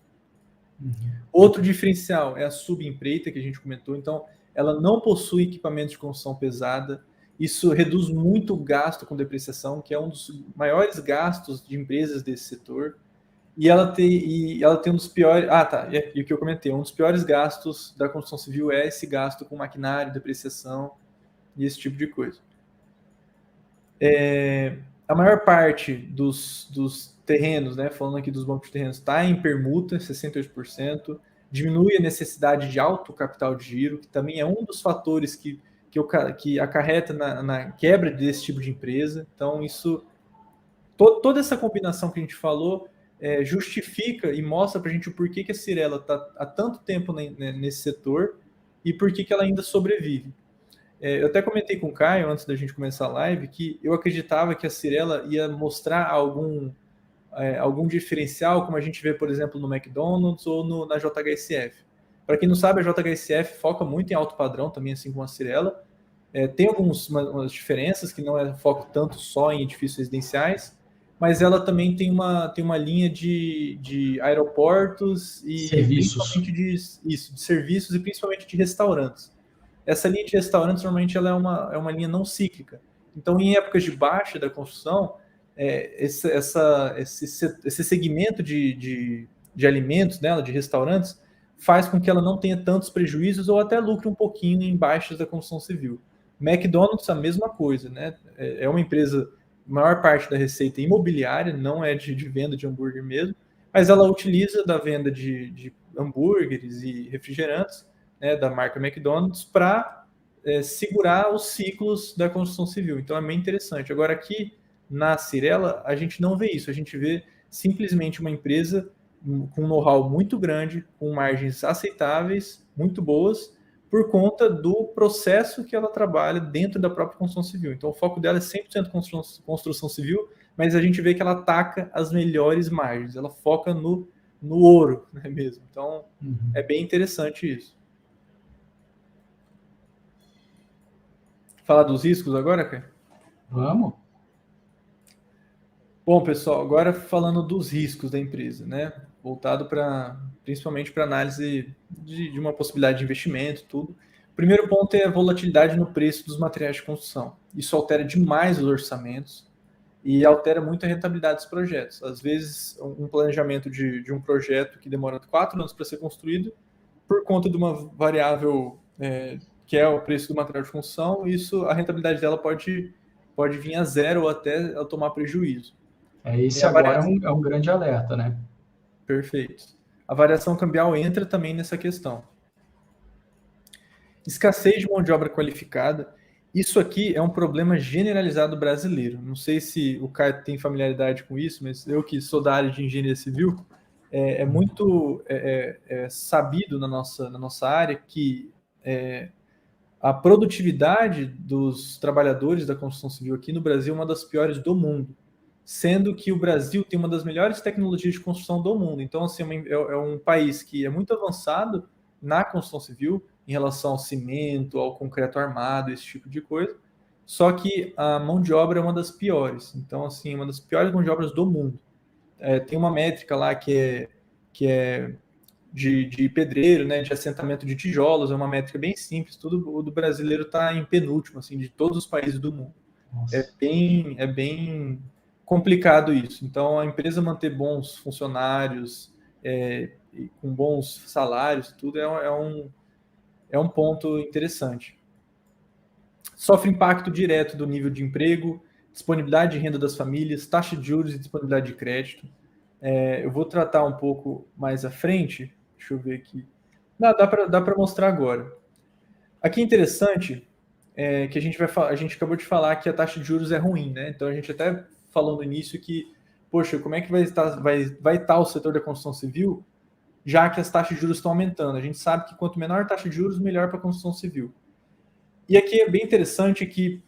B: Outro diferencial é a subempreita, que a gente comentou. Então, ela não possui equipamento de construção pesada. Isso reduz muito o gasto com depreciação, que é um dos maiores gastos de empresas desse setor. E ela tem um dos piores. Ah, tá. E o que eu comentei, um dos piores gastos da construção civil é esse gasto com maquinário, depreciação e esse tipo de coisa. A maior parte dos terrenos, né, falando aqui dos bancos de terrenos, está em permuta, 68%. Diminui a necessidade de alto capital de giro, que também é um dos fatores que acarreta na quebra desse tipo de empresa. Então, isso, toda essa combinação que a gente falou justifica e mostra para a gente o porquê que a Cyrela está há tanto tempo nesse setor e por que ela ainda sobrevive. Eu até comentei com o Caio, antes da gente começar a live, que eu acreditava que a Cyrela ia mostrar algum diferencial, como a gente vê, por exemplo, no McDonald's ou na JHSF. Para quem não sabe, a JHSF foca muito em alto padrão, também assim como a Cyrela. Tem umas diferenças, que não foco tanto só em edifícios residenciais, mas ela também tem uma linha de aeroportos e
A: Serviços.
B: principalmente de serviços e principalmente de restaurantes. Essa linha de restaurantes, normalmente, ela é uma linha não cíclica. Então, em épocas de baixa da construção, esse segmento de alimentos dela, de restaurantes, faz com que ela não tenha tantos prejuízos ou até lucre um pouquinho em baixas da construção civil. McDonald's, a mesma coisa, né? É uma empresa, maior parte da receita imobiliária, não é de venda de hambúrguer mesmo, mas ela utiliza da venda de hambúrgueres e refrigerantes, né, da marca McDonald's, para segurar os ciclos da construção civil. Então é bem interessante. Agora, aqui na Cyrela, a gente não vê isso, a gente vê simplesmente uma empresa com um know-how muito grande, com margens aceitáveis, muito boas, por conta do processo que ela trabalha dentro da própria construção civil. Então, o foco dela é 100% construção civil, mas a gente vê que ela ataca as melhores margens, ela foca no ouro, não é mesmo? Então, é bem interessante isso. Falar dos riscos agora, Caio?
A: Vamos.
B: Bom, pessoal, agora falando dos riscos da empresa, né? Voltado principalmente para análise de uma possibilidade de investimento, tudo. O primeiro ponto é a volatilidade no preço dos materiais de construção. Isso altera demais os orçamentos e altera muito a rentabilidade dos projetos. Às vezes, um planejamento de um projeto que demora 4 anos para ser construído, por conta de uma variável que é o preço do material de construção, a rentabilidade dela pode vir a zero ou até a tomar prejuízo.
A: Esse agora é um grande alerta, né?
B: Perfeito. A variação cambial entra também nessa questão. Escassez de mão de obra qualificada. Isso aqui é um problema generalizado brasileiro. Não sei se o Caio tem familiaridade com isso, mas eu que sou da área de engenharia civil, é muito sabido na nossa área que a produtividade dos trabalhadores da construção civil aqui no Brasil é uma das piores do mundo, sendo que o Brasil tem uma das melhores tecnologias de construção do mundo. Então, assim, é um país que é muito avançado na construção civil em relação ao cimento, ao concreto armado, esse tipo de coisa, só que a mão de obra é uma das piores. Então, assim, uma das piores mãos de obras do mundo. Tem uma métrica lá que é de pedreiro, né, de assentamento de tijolos, é uma métrica bem simples, tudo o do brasileiro está em penúltimo, assim, de todos os países do mundo. É bem complicado isso. Então, a empresa manter bons funcionários, com bons salários, tudo é um ponto interessante. Sofre impacto direto do nível de emprego, disponibilidade de renda das famílias, taxa de juros e disponibilidade de crédito. Eu vou tratar um pouco mais à frente. Deixa eu ver aqui. Não, dá para mostrar agora. Aqui é interessante que a gente acabou de falar que a taxa de juros é ruim, né? Então a gente até falou no início que, poxa, como é que vai estar o setor da construção civil, já que as taxas de juros estão aumentando? A gente sabe que quanto menor a taxa de juros, melhor para a construção civil. E aqui é bem interessante que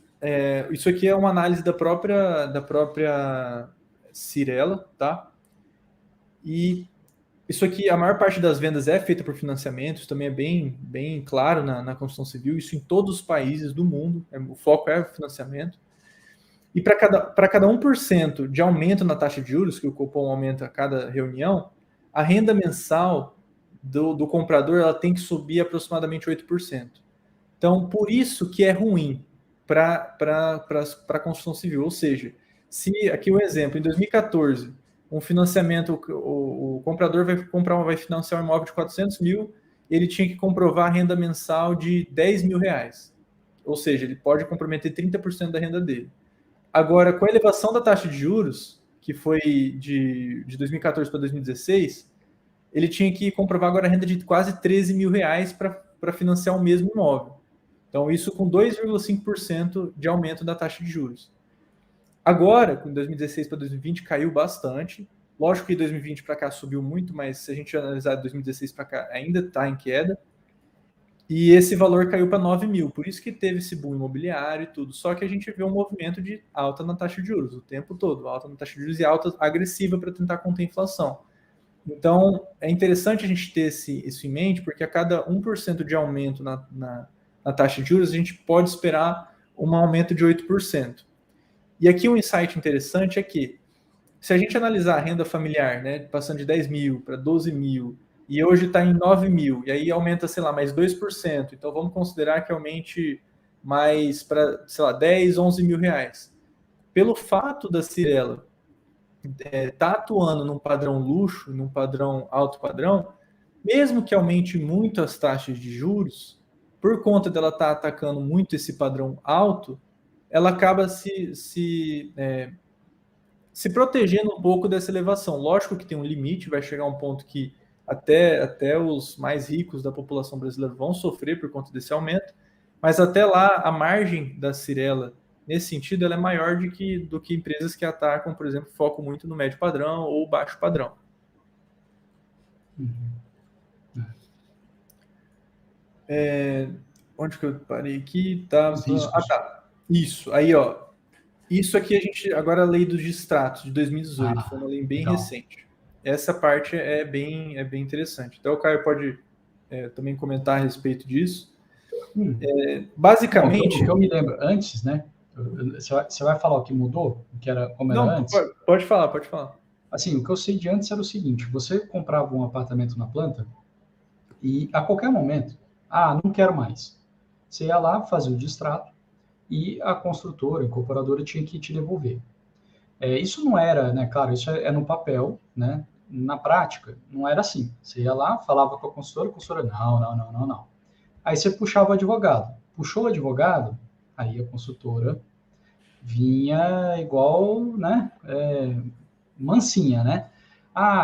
B: isso aqui é uma análise da própria Cyrela, tá? E isso aqui, a maior parte das vendas é feita por financiamento, isso também é bem claro na construção civil, isso em todos os países do mundo, o foco é o financiamento. E para cada 1% de aumento na taxa de juros, que o Copom aumenta a cada reunião, a renda mensal do comprador ela tem que subir aproximadamente 8%. Então, por isso que é ruim para a construção civil. Ou seja, se aqui um exemplo, em 2014, um financiamento, o comprador vai financiar um imóvel de 400 mil, ele tinha que comprovar a renda mensal de 10 mil reais. Ou seja, ele pode comprometer 30% da renda dele. Agora, com a elevação da taxa de juros, que foi de 2014 para 2016, ele tinha que comprovar agora a renda de quase 13 mil reais para financiar o mesmo imóvel. Então, isso com 2,5% de aumento da taxa de juros. Agora, com 2016 para 2020, caiu bastante. Lógico que 2020 para cá subiu muito, mas se a gente analisar 2016 para cá, ainda está em queda. E esse valor caiu para 9 mil. Por isso que teve esse boom imobiliário e tudo. Só que a gente vê um movimento de alta na taxa de juros o tempo todo. Alta na taxa de juros e alta agressiva para tentar conter a inflação. Então, é interessante a gente ter isso em mente, porque a cada 1% de aumento na taxa de juros, a gente pode esperar um aumento de 8%. E aqui um insight interessante é que, se a gente analisar a renda familiar, né, passando de 10 mil para 12 mil, e hoje está em 9 mil, e aí aumenta, sei lá, mais 2%, então vamos considerar que aumente mais para, sei lá, 10, 11 mil reais. Pelo fato da Cyrela tá atuando num padrão luxo, num padrão alto padrão, mesmo que aumente muito as taxas de juros, por conta dela estar atacando muito esse padrão alto, ela acaba se protegendo um pouco dessa elevação. Lógico que tem um limite, vai chegar um ponto que até os mais ricos da população brasileira vão sofrer por conta desse aumento, mas até lá a margem da Cyrela, nesse sentido, ela é maior do que empresas que atacam, por exemplo, focam muito no médio padrão ou baixo padrão. Onde que eu parei aqui? Tá. Isso. Aí, ó. Isso aqui a gente... Agora a lei dos distratos de 2018. Foi uma lei bem recente. Essa parte é bem interessante. Então o Caio pode também comentar a respeito disso. Basicamente...
A: O que eu me lembro antes, né? Você vai falar o que mudou? O que era como era antes?
B: Pode falar.
A: Assim, o que eu sei de antes era o seguinte: você comprava um apartamento na planta e a qualquer momento, não quero mais. Você ia lá, fazia o distrato e a construtora, a incorporadora tinha que te devolver. Isso não era, né? Claro, isso é no papel, né? Na prática, não era assim. Você ia lá, falava com a consultora, não. Aí você puxava o advogado. Puxou o advogado, aí a consultora vinha igual, né? Mansinha, né?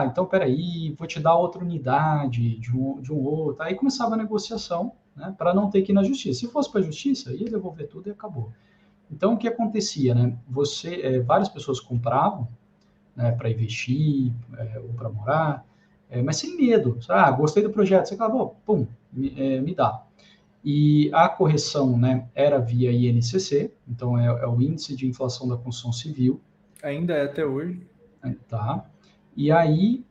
A: Então peraí, vou te dar outra unidade de um outro. Aí começava a negociação, né? Para não ter que ir na justiça. Se fosse para a justiça, ia devolver tudo e acabou. Então o que acontecia, né? Várias pessoas compravam, né, para investir ou para morar, mas sem medo. Gostei do projeto, você acabou, pum, me dá. E a correção, né, era via INCC, então é o Índice de Inflação da Construção Civil.
B: Ainda é até hoje.
A: Tá. E aí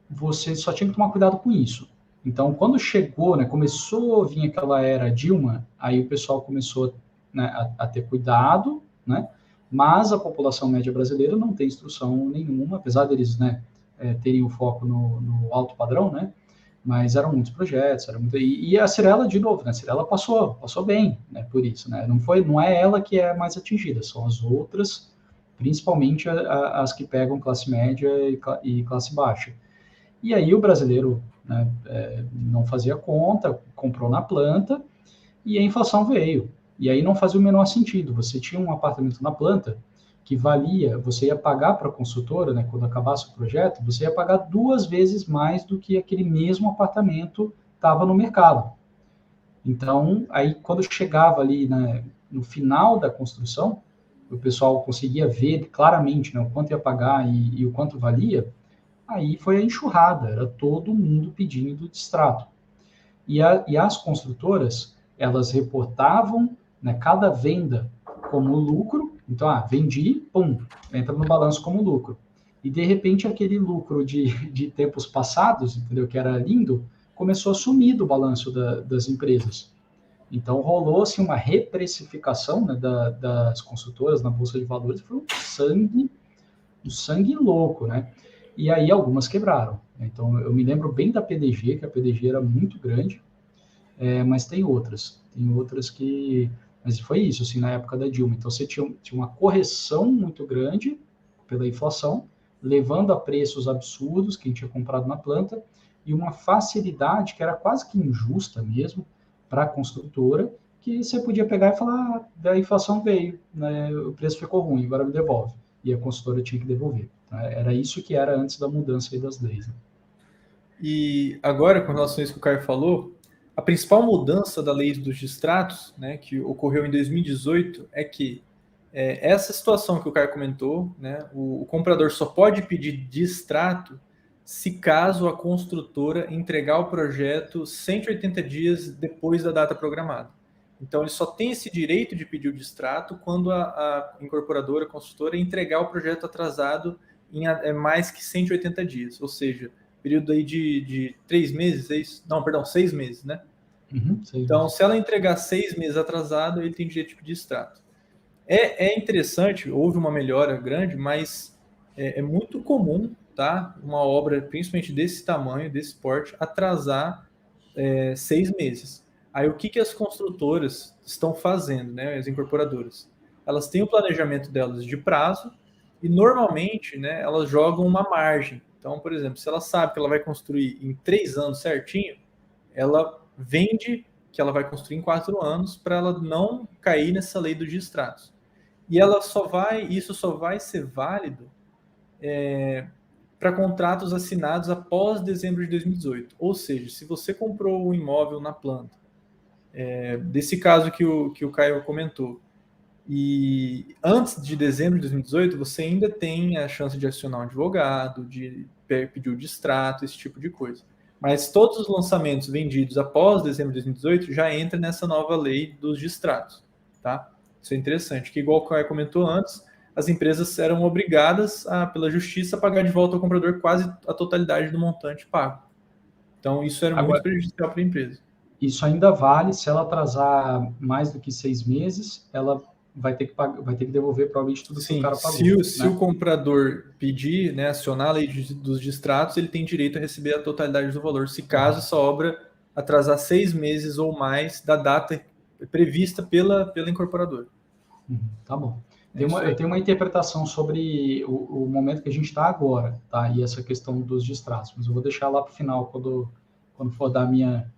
A: você só tinha que tomar cuidado com isso. Então, quando chegou, né, começou a vir aquela era Dilma, aí o pessoal começou, né, a ter cuidado, né, mas a população média brasileira não tem instrução nenhuma, apesar deles, né, terem o foco no alto padrão, né, mas eram muitos projetos, e a Cyrela, de novo, né, a Cyrela passou bem, né, por isso, né, não é ela que é mais atingida, são as outras, principalmente as que pegam classe média e classe baixa. E aí o brasileiro, né, não fazia conta, comprou na planta, e a inflação veio. E aí não fazia o menor sentido. Você tinha um apartamento na planta, que valia, você ia pagar para a construtora, né, quando acabasse o projeto, você ia pagar 2 vezes mais do que aquele mesmo apartamento estava no mercado. Então, aí quando chegava ali, né, no final da construção, o pessoal conseguia ver claramente, né, o quanto ia pagar e o quanto valia, aí foi a enxurrada, era todo mundo pedindo distrato. E as construtoras, elas reportavam, né, cada venda como lucro, então, vendi, pum, entra no balanço como lucro. E, de repente, aquele lucro de tempos passados, entendeu, que era lindo, começou a sumir do balanço das empresas. Então, rolou-se uma reprecificação, né, das construtoras na Bolsa de Valores, foi um sangue louco, né? E aí algumas quebraram. Então, eu me lembro bem da PDG, que a PDG era muito grande, mas tem outras que... Mas foi isso, assim, na época da Dilma. Então, você tinha uma correção muito grande pela inflação, levando a preços absurdos, quem tinha comprado na planta, e uma facilidade que era quase que injusta mesmo para a construtora, que você podia pegar e falar, a inflação veio, né, o preço ficou ruim, agora me devolve. E a construtora tinha que devolver. Era isso que era antes da mudança aí das leis. Né?
B: E agora, com relação a isso que o Caio falou, a principal mudança da lei dos distratos, né, que ocorreu em 2018, é que essa situação que o Caio comentou, né, o comprador só pode pedir distrato se caso a construtora entregar o projeto 180 dias depois da data programada. Então, ele só tem esse direito de pedir o distrato quando a incorporadora, a construtora, entregar o projeto atrasado em mais que 180 dias, ou seja, período aí de 3 meses, é isso? Não, perdão, 6 meses, né?
A: Uhum,
B: então, se ela entregar 6 meses atrasado, ele tem direito de pedir extrato. É interessante, houve uma melhora grande, mas é muito comum, tá? Uma obra, principalmente desse tamanho, desse porte, atrasar 6 meses. Aí o que as construtoras estão fazendo, né? As incorporadoras? Elas têm o planejamento delas de prazo e normalmente, né, elas jogam uma margem. Então, por exemplo, se ela sabe que ela vai construir em 3 anos certinho, ela vende que ela vai construir em 4 anos para ela não cair nessa lei dos distratos. E isso só vai ser válido para contratos assinados após dezembro de 2018. Ou seja, se você comprou um imóvel na planta, desse caso que o Caio comentou, e antes de dezembro de 2018, você ainda tem a chance de acionar um advogado, de pedir o distrato, esse tipo de coisa. Mas todos os lançamentos vendidos após dezembro de 2018 já entra nessa nova lei dos distratos, tá? Isso é interessante, que igual o Caio comentou antes, as empresas eram obrigadas, pela justiça, a pagar de volta ao comprador quase a totalidade do montante pago. Então, isso era muito prejudicial para a empresa.
A: Isso ainda vale, se ela atrasar mais do que 6 meses, ela vai ter que devolver provavelmente tudo que o cara pagou.
B: Se o comprador pedir, né, acionar a lei dos distratos, ele tem direito a receber a totalidade do valor, se caso essa obra atrasar 6 meses ou mais da data prevista pela incorporadora.
A: Tá bom. Eu tenho uma interpretação sobre o momento que a gente está agora, tá? E essa questão dos distratos, mas eu vou deixar lá para o final, quando for dar minha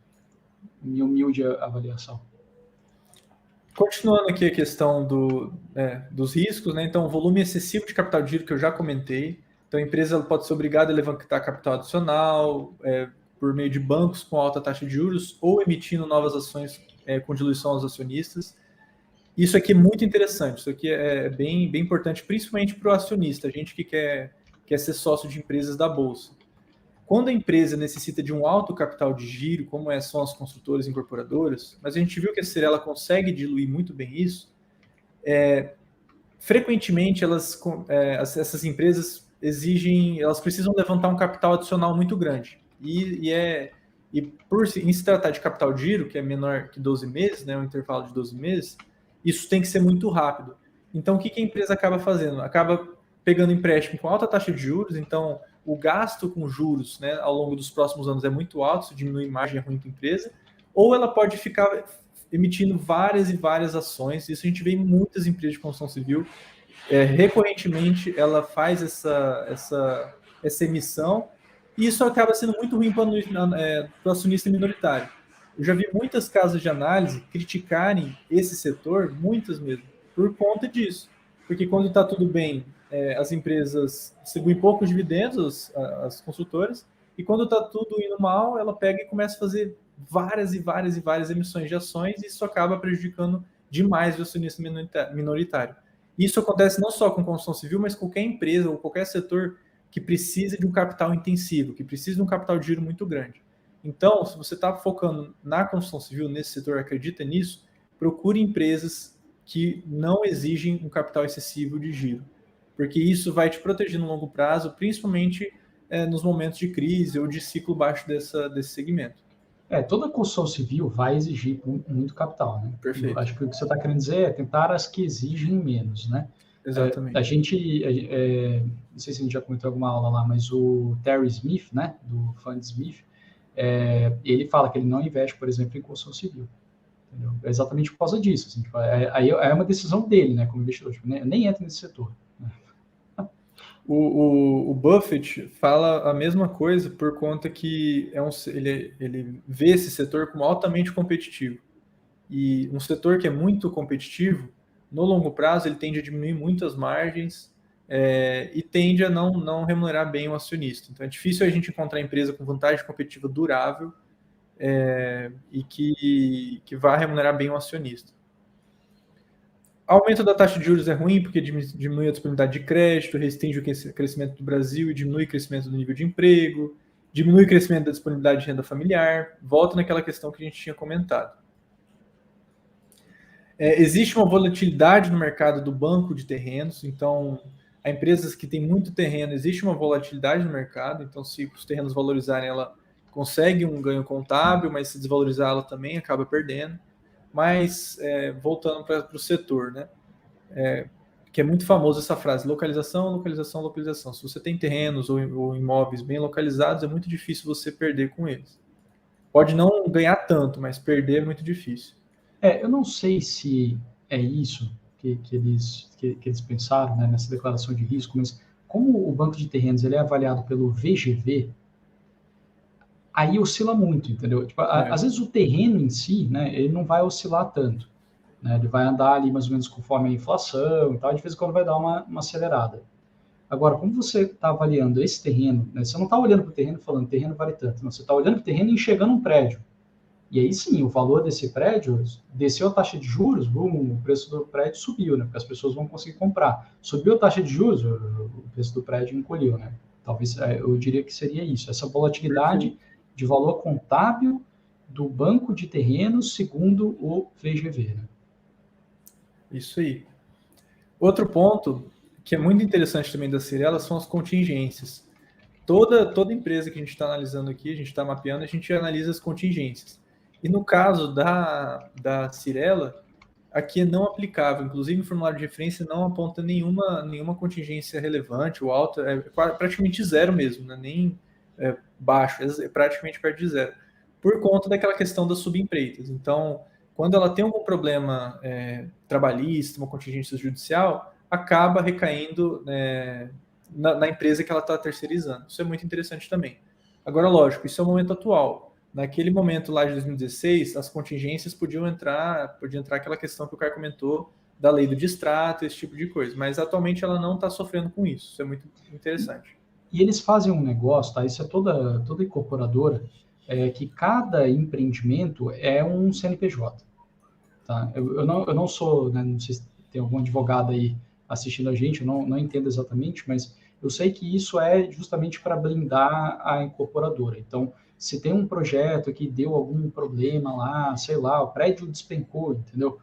A: humilde avaliação.
B: Continuando aqui a questão dos riscos, né? Então, volume excessivo de capital de giro que eu já comentei. Então, a empresa ela pode ser obrigada a levantar capital adicional por meio de bancos com alta taxa de juros ou emitindo novas ações com diluição aos acionistas. Isso aqui é muito interessante, isso aqui é bem, bem importante, principalmente para o acionista, a gente que quer ser sócio de empresas da Bolsa. Quando a empresa necessita de um alto capital de giro, como são as construtoras e incorporadoras, mas a gente viu que a Cyrela consegue diluir muito bem isso, frequentemente essas empresas elas precisam levantar um capital adicional muito grande. Em se tratar de capital de giro, que é menor que 12 meses, né, um intervalo de 12 meses, isso tem que ser muito rápido. Então, o que a empresa acaba fazendo? Acaba pegando empréstimo com alta taxa de juros, então o gasto com juros, né, ao longo dos próximos anos é muito alto, isso diminui a margem ruim da empresa, ou ela pode ficar emitindo várias e várias ações, isso a gente vê em muitas empresas de construção civil, recorrentemente ela faz essa emissão, e isso acaba sendo muito ruim para o acionista minoritário. Eu já vi muitas casas de análise criticarem esse setor, muitas mesmo, por conta disso. porque quando está tudo bem, as empresas distribuem poucos dividendos, as construtoras, e quando está tudo indo mal, ela pega e começa a fazer várias e várias e várias emissões de ações, e isso acaba prejudicando demais o acionista minoritário. Isso acontece não só com construção civil, mas com qualquer empresa ou qualquer setor que precisa de um capital intensivo, que precisa de um capital de giro muito grande. Então, se você está focando na construção civil, nesse setor, acredita nisso, procure empresas que não exigem um capital excessivo de giro, porque isso vai te proteger no longo prazo, principalmente nos momentos de crise ou de ciclo baixo desse segmento.
A: Toda construção civil vai exigir muito capital, né?
B: Perfeito.
A: Acho que o que você está querendo dizer é tentar as que exigem menos, né?
B: Exatamente.
A: A gente, não sei se a gente já comentou alguma aula lá, mas o Terry Smith, né, do Fund Smith, ele fala que ele não investe, por exemplo, em construção civil. Entendeu? É exatamente por causa disso. Assim, tipo, aí é uma decisão dele, né, como investidor. Tipo, nem entra nesse setor. Né?
B: O Buffett fala a mesma coisa por conta que ele vê esse setor como altamente competitivo. E um setor que é muito competitivo, no longo prazo, ele tende a diminuir muito as margens e tende a não remunerar bem o acionista. Então, é difícil a gente encontrar empresa com vantagem competitiva durável e que vá remunerar bem o acionista. Aumento da taxa de juros é ruim porque diminui a disponibilidade de crédito, restringe o crescimento do Brasil e diminui o crescimento do nível de emprego, diminui o crescimento da disponibilidade de renda familiar. Volta naquela questão que a gente tinha comentado. Existe uma volatilidade no mercado do banco de terrenos, então, a empresas que têm muito terreno, existe uma volatilidade no mercado, então, se os terrenos valorizarem, ela consegue um ganho contábil, mas se desvalorizar, ela também acaba perdendo. Mas, voltando para o setor, né? Que é muito famoso essa frase, localização, localização, localização. Se você tem terrenos ou imóveis bem localizados, é muito difícil você perder com eles. Pode não ganhar tanto, mas perder é muito difícil.
A: Eu não sei se é isso que eles pensaram, né, nessa declaração de risco, mas como o banco de terrenos ele é avaliado pelo VGV, aí oscila muito, entendeu? Tipo, às vezes o terreno em si, né, ele não vai oscilar tanto, né? Ele vai andar ali mais ou menos conforme a inflação e tal, de vez em quando vai dar uma acelerada. Agora, como você está avaliando esse terreno, né, você não está olhando para o terreno falando terreno vale tanto, não, você está olhando para o terreno e enxergando um prédio. E aí sim, o valor desse prédio desceu a taxa de juros, o preço do prédio subiu, né? Porque as pessoas vão conseguir comprar. Subiu a taxa de juros, o preço do prédio encolheu, né? Talvez eu diria que seria isso, essa volatilidade de valor contábil do banco de terrenos segundo o VGV. Né?
B: Isso aí. Outro ponto que é muito interessante também da Cirela são as contingências. Toda empresa que a gente está analisando aqui, a gente está mapeando, a gente analisa as contingências. E no caso da Cirela, aqui é não aplicável. Inclusive, o formulário de referência não aponta nenhuma contingência relevante ou alta, é praticamente zero mesmo, né? Nem baixo, é praticamente perto de zero, por conta daquela questão das subempreitas. Então, quando ela tem algum problema trabalhista, uma contingência judicial, acaba recaindo na empresa que ela está terceirizando. Isso é muito interessante também. Agora, lógico, isso é o momento atual. Naquele momento lá de 2016, as contingências podia entrar aquela questão que o Caio comentou da lei do distrato, esse tipo de coisa. Mas atualmente ela não está sofrendo com isso. Isso é muito interessante.
A: E eles fazem um negócio, tá? Isso é toda incorporadora, que cada empreendimento é um CNPJ. Tá? Eu não sou, né, não sei se tem algum advogado aí assistindo a gente, eu não entendo exatamente, mas eu sei que isso é justamente para blindar a incorporadora. Então, se tem um projeto que deu algum problema lá, sei lá, o prédio despencou, entendeu?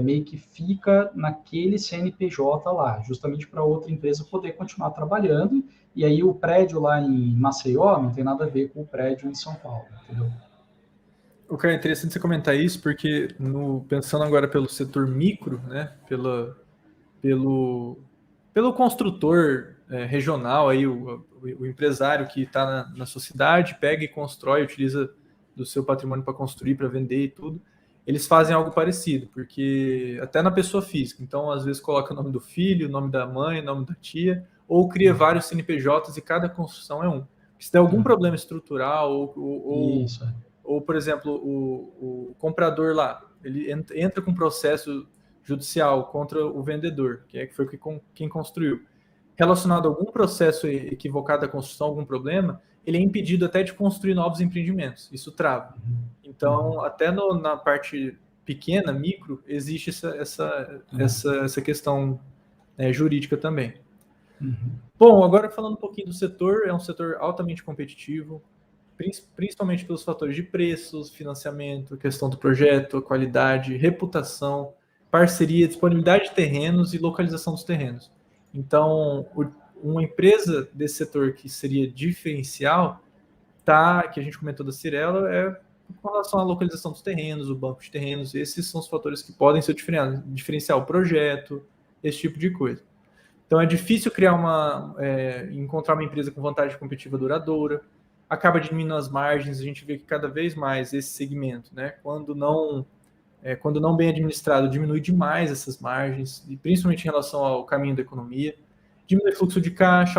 A: Meio que fica naquele CNPJ lá, justamente para outra empresa poder continuar trabalhando, e aí o prédio lá em Maceió não tem nada a ver com o prédio em São Paulo, entendeu?
B: O que é interessante você comentar isso, porque pensando agora pelo setor micro, né, pelo construtor regional, aí, o empresário que está na sua cidade, pega e constrói, utiliza do seu patrimônio para construir, para vender e tudo, eles fazem algo parecido, porque até na pessoa física, então às vezes coloca o nome do filho, o nome da mãe, o nome da tia, ou cria vários CNPJs e cada construção é um. Se der algum problema estrutural ou por exemplo, o comprador lá, ele entra com processo judicial contra o vendedor, que foi quem construiu, relacionado a algum processo equivocado da construção, algum problema, ele é impedido até de construir novos empreendimentos. Isso trava. Então, até na parte pequena, micro, existe essa questão jurídica também. Bom, agora falando um pouquinho do setor, é um setor altamente competitivo, principalmente pelos fatores de preços, financiamento, questão do projeto, qualidade, reputação, parceria, disponibilidade de terrenos e localização dos terrenos. Então, uma empresa desse setor que seria diferencial, que a gente comentou da Cyrela, é com relação à localização dos terrenos, o banco de terrenos, esses são os fatores que podem ser diferenciar o projeto, esse tipo de coisa. Então, é difícil encontrar uma empresa com vantagem competitiva duradoura, acaba diminuindo as margens, a gente vê que cada vez mais esse segmento, né, quando não bem administrado, diminui demais essas margens, e principalmente em relação ao caminho da economia, diminui o fluxo de caixa,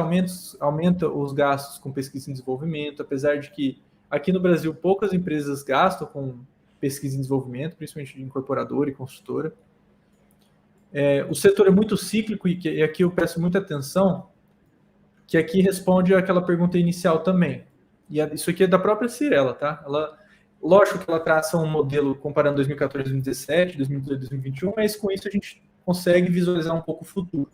B: aumenta os gastos com pesquisa e desenvolvimento, apesar de que aqui no Brasil poucas empresas gastam com pesquisa e desenvolvimento, principalmente de incorporadora e consultora. O setor é muito cíclico e aqui eu peço muita atenção, que aqui responde àquela pergunta inicial também. E isso aqui é da própria Cyrela, tá? Lógico que ela traça um modelo comparando 2014, 2017, 2018, 2021, mas com isso a gente consegue visualizar um pouco o futuro.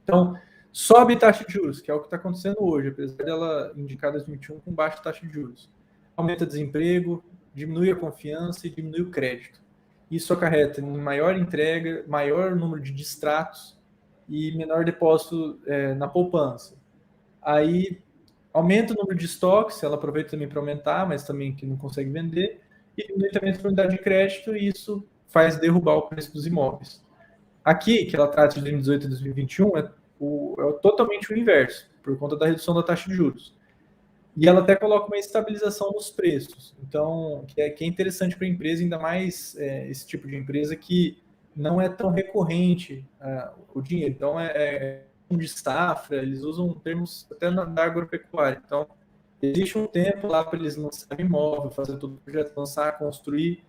B: Então, sobe taxa de juros, que é o que está acontecendo hoje, apesar dela indicar 2021 com baixa taxa de juros. Aumenta o desemprego, diminui a confiança e diminui o crédito. Isso acarreta em maior entrega, maior número de distratos e menor depósito na poupança. Aí aumenta o número de estoques, ela aproveita também para aumentar, mas também que não consegue vender, e diminui também a disponibilidade de crédito, e isso faz derrubar o preço dos imóveis. Aqui, que ela trata de 2018 e 2021, é totalmente o inverso, por conta da redução da taxa de juros. E ela até coloca uma estabilização nos preços, então, que é interessante para a empresa, ainda mais esse tipo de empresa que não é tão recorrente o dinheiro. Então, de safra, eles usam termos até da agropecuária. Então, existe um tempo lá para eles lançarem imóvel, fazer todo o projeto, lançar, construir.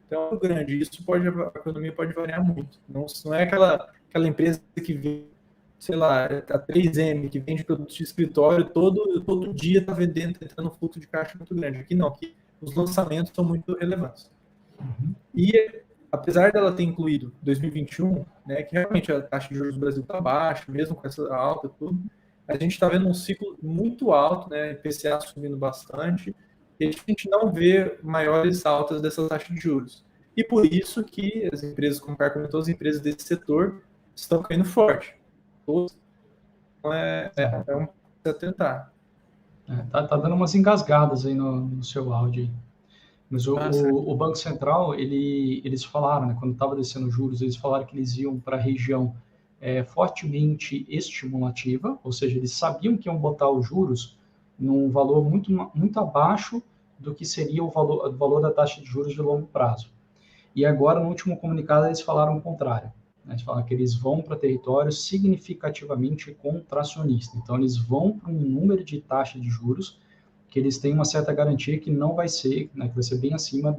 B: Então, é muito grande. Isso a economia pode variar muito. Não é aquela empresa que vende, sei lá, a 3M, que vende produtos de escritório, todo dia está vendendo, está entrando um fluxo de caixa muito grande. Aqui não, aqui os lançamentos são muito relevantes. E apesar dela ter incluído 2021, né, que realmente a taxa de juros do Brasil está baixa, mesmo com essa alta tudo, a gente está vendo um ciclo muito alto, né, IPCA subindo bastante, e a gente não vê maiores altas dessa taxa de juros. E por isso que as empresas, como o Caio comentou, as empresas desse setor estão caindo forte. Então, se atentar.
A: Tá dando umas engasgadas aí no seu áudio. Mas o Banco Central, eles falaram, né, quando estava descendo juros, eles falaram que eles iam para a região fortemente estimulativa, ou seja, eles sabiam que iam botar os juros num valor muito, muito abaixo do que seria o valor da taxa de juros de longo prazo. E agora, no último comunicado, eles falaram o contrário. Né? Eles falaram que eles vão para territórios significativamente contracionistas. Então, eles vão para um número de taxa de juros que eles têm uma certa garantia que não vai ser, né, que vai ser bem acima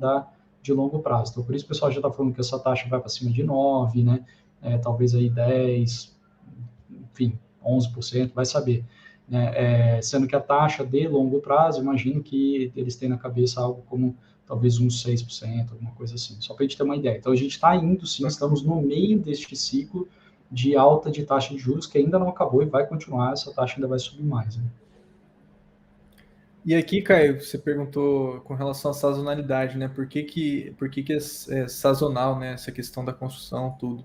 A: de longo prazo. Então, por isso o pessoal já está falando que essa taxa vai para cima de 9, né, talvez aí 10, enfim, 11%, vai saber. Né, sendo que a taxa de longo prazo, imagino que eles têm na cabeça algo como talvez uns 6%, alguma coisa assim, só para a gente ter uma ideia. Então, a gente está indo, sim, estamos no meio deste ciclo de alta de taxa de juros, que ainda não acabou e vai continuar, essa taxa ainda vai subir mais, né?
B: E aqui, Caio, você perguntou com relação à sazonalidade, né? Por que é sazonal, né? Essa questão da construção, tudo.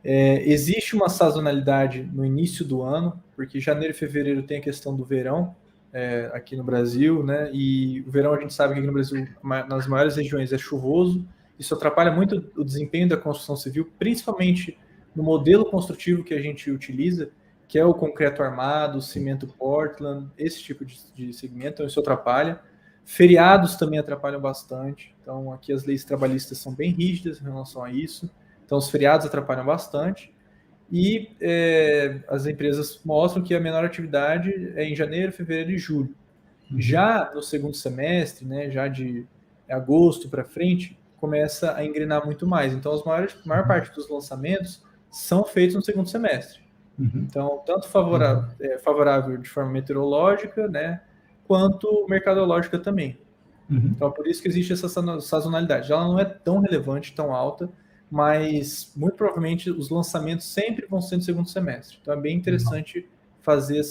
B: Existe uma sazonalidade no início do ano, porque janeiro e fevereiro tem a questão do verão aqui no Brasil, né? E o verão a gente sabe que aqui no Brasil, nas maiores regiões, é chuvoso. Isso atrapalha muito o desempenho da construção civil, principalmente no modelo construtivo que a gente utiliza, que é o concreto armado, o cimento Portland, esse tipo de segmento, então isso atrapalha. Feriados também atrapalham bastante, então aqui as leis trabalhistas são bem rígidas em relação a isso, então os feriados atrapalham bastante, e as empresas mostram que a menor atividade é em janeiro, fevereiro e julho. Já no segundo semestre, né, já de agosto para frente, começa a engrenar muito mais. Então, a maior parte dos lançamentos são feitos no segundo semestre. Então, tanto favorável de forma meteorológica, né, quanto mercadológica também. Então, é por isso que existe essa sazonalidade. Ela não é tão relevante, tão alta, mas muito provavelmente os lançamentos sempre vão ser no segundo semestre. Então, é bem interessante fazer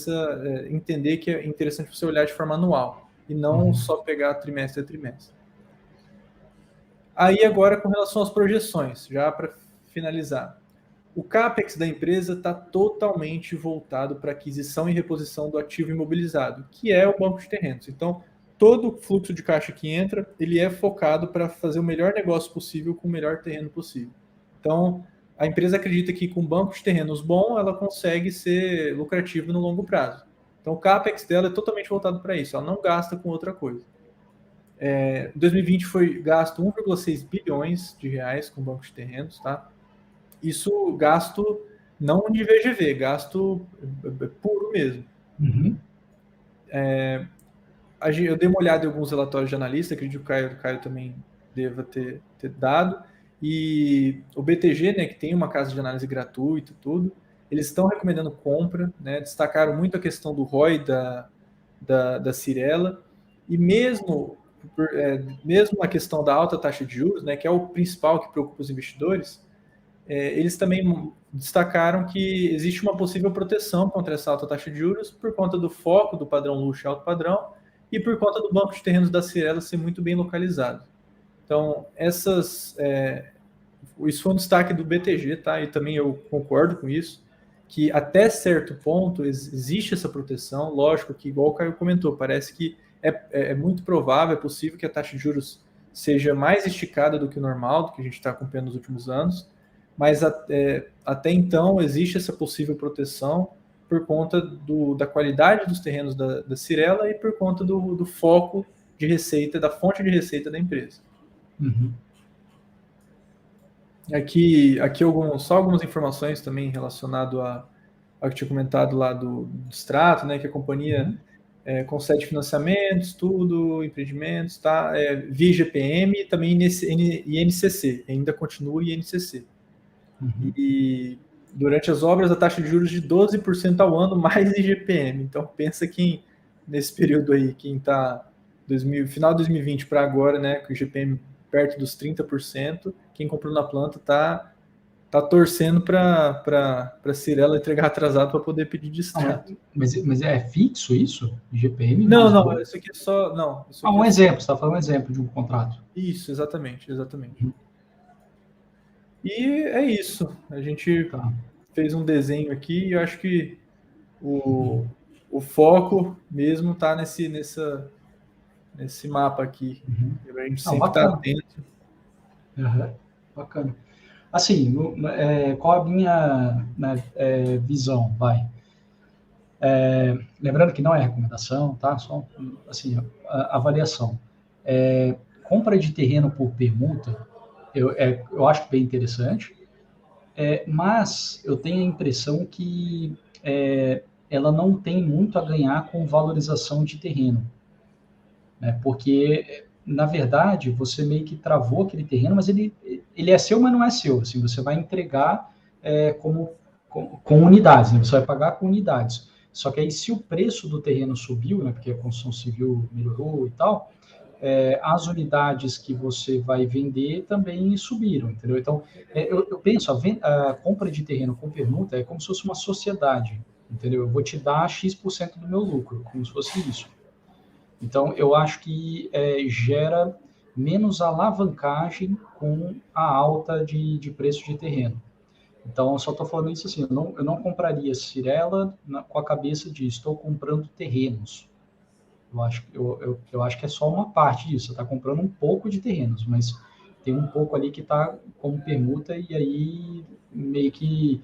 B: entender que é interessante você olhar de forma anual e não só pegar trimestre a trimestre. Aí, agora, com relação às projeções, já para finalizar. O CAPEX da empresa está totalmente voltado para aquisição e reposição do ativo imobilizado, que é o banco de terrenos. Então, todo o fluxo de caixa que entra, ele é focado para fazer o melhor negócio possível com o melhor terreno possível. Então, a empresa acredita que com banco de terrenos bom, ela consegue ser lucrativa no longo prazo. Então, o CAPEX dela é totalmente voltado para isso. Ela não gasta com outra coisa. Em 2020 foi gasto 1,6 bilhões de reais com banco de terrenos, tá? Isso gasto não de VGV, gasto puro mesmo. Eu dei uma olhada em alguns relatórios de analista, acredito que o Caio também deva ter dado, e o BTG, né, que tem uma casa de análise gratuita e tudo, eles estão recomendando compra, né, destacaram muito a questão do ROI da Cyrela, e mesmo a questão da alta taxa de juros, né, que é o principal que preocupa os investidores, eles também destacaram que existe uma possível proteção contra essa alta taxa de juros por conta do foco do padrão luxo e alto padrão e por conta do banco de terrenos da Cyrela ser muito bem localizado. Então, isso foi um destaque do BTG, tá? E também eu concordo com isso, que até certo ponto existe essa proteção. Lógico que, igual o Caio comentou, parece que é muito provável, é possível que a taxa de juros seja mais esticada do que o normal, do que a gente está acompanhando nos últimos anos, mas até então existe essa possível proteção por conta da qualidade dos terrenos da Cyrela e por conta do foco de receita, da fonte de receita da empresa. Aqui só algumas informações também relacionado ao que tinha comentado lá do extrato, né, que a companhia concede financiamentos, empreendimentos, tá? Via IGPM e também INCC, ainda continua INCC. E durante as obras, a taxa de juros de 12% ao ano, mais IGPM. Então, pensa que nesse período aí, quem está final de 2020 para agora, né, com o IGPM perto dos 30%, quem comprou na planta tá torcendo para a Cyrela entregar atrasado para poder pedir distrato.
A: Mas é fixo isso? IGPM?
B: Não, isso aqui é só... Não, isso aqui
A: exemplo, você está falando um exemplo de um contrato.
B: Isso, exatamente. E é isso. A gente fez um desenho aqui e eu acho que o foco mesmo está nesse mapa aqui. A gente sempre está atento.
A: Bacana. Assim, qual a minha visão? Lembrando que não é recomendação, tá? Só assim, avaliação. Compra de terreno por permuta, eu acho bem interessante, mas eu tenho a impressão que ela não tem muito a ganhar com valorização de terreno, né? Porque, na verdade, você meio que travou aquele terreno, mas ele é seu, mas não é seu. Assim, você vai entregar com unidades, né? Você vai pagar com unidades. Só que aí, se o preço do terreno subiu, né, porque a construção civil melhorou e tal, as unidades que você vai vender também subiram, entendeu? Então, eu penso, a compra de terreno com permuta é como se fosse uma sociedade, entendeu? Eu vou te dar X% do meu lucro, como se fosse isso. Então, eu acho que gera menos alavancagem com a alta de preço de terreno. Então, eu só estou falando isso assim, eu não compraria Cyrela com a cabeça de estou comprando terrenos. Eu acho que é só uma parte disso, você está comprando um pouco de terrenos, mas tem um pouco ali que está como permuta e aí meio que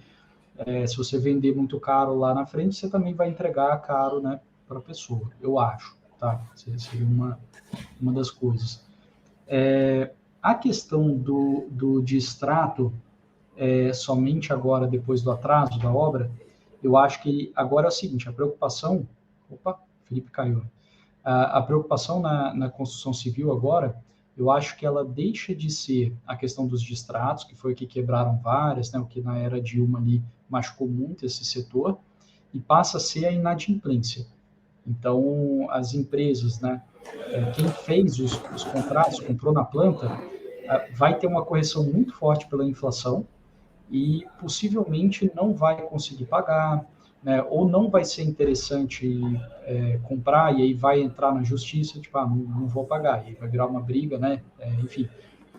A: se você vender muito caro lá na frente, você também vai entregar caro, né, para a pessoa, eu acho, tá? Seria uma das coisas. A questão de extrato, somente agora, depois do atraso da obra, eu acho que agora é o seguinte, a preocupação... Opa, Felipe caiu. A preocupação na construção civil agora eu acho que ela deixa de ser a questão dos distratos, que foi o que quebraram várias, né, o que na era Dilma ali machucou muito esse setor, e passa a ser a inadimplência. Então, as empresas, né, quem fez os contratos, comprou na planta, vai ter uma correção muito forte pela inflação e possivelmente não vai conseguir pagar, né, ou não vai ser interessante comprar e aí vai entrar na justiça, tipo, não vou pagar, e aí vai virar uma briga, né, enfim.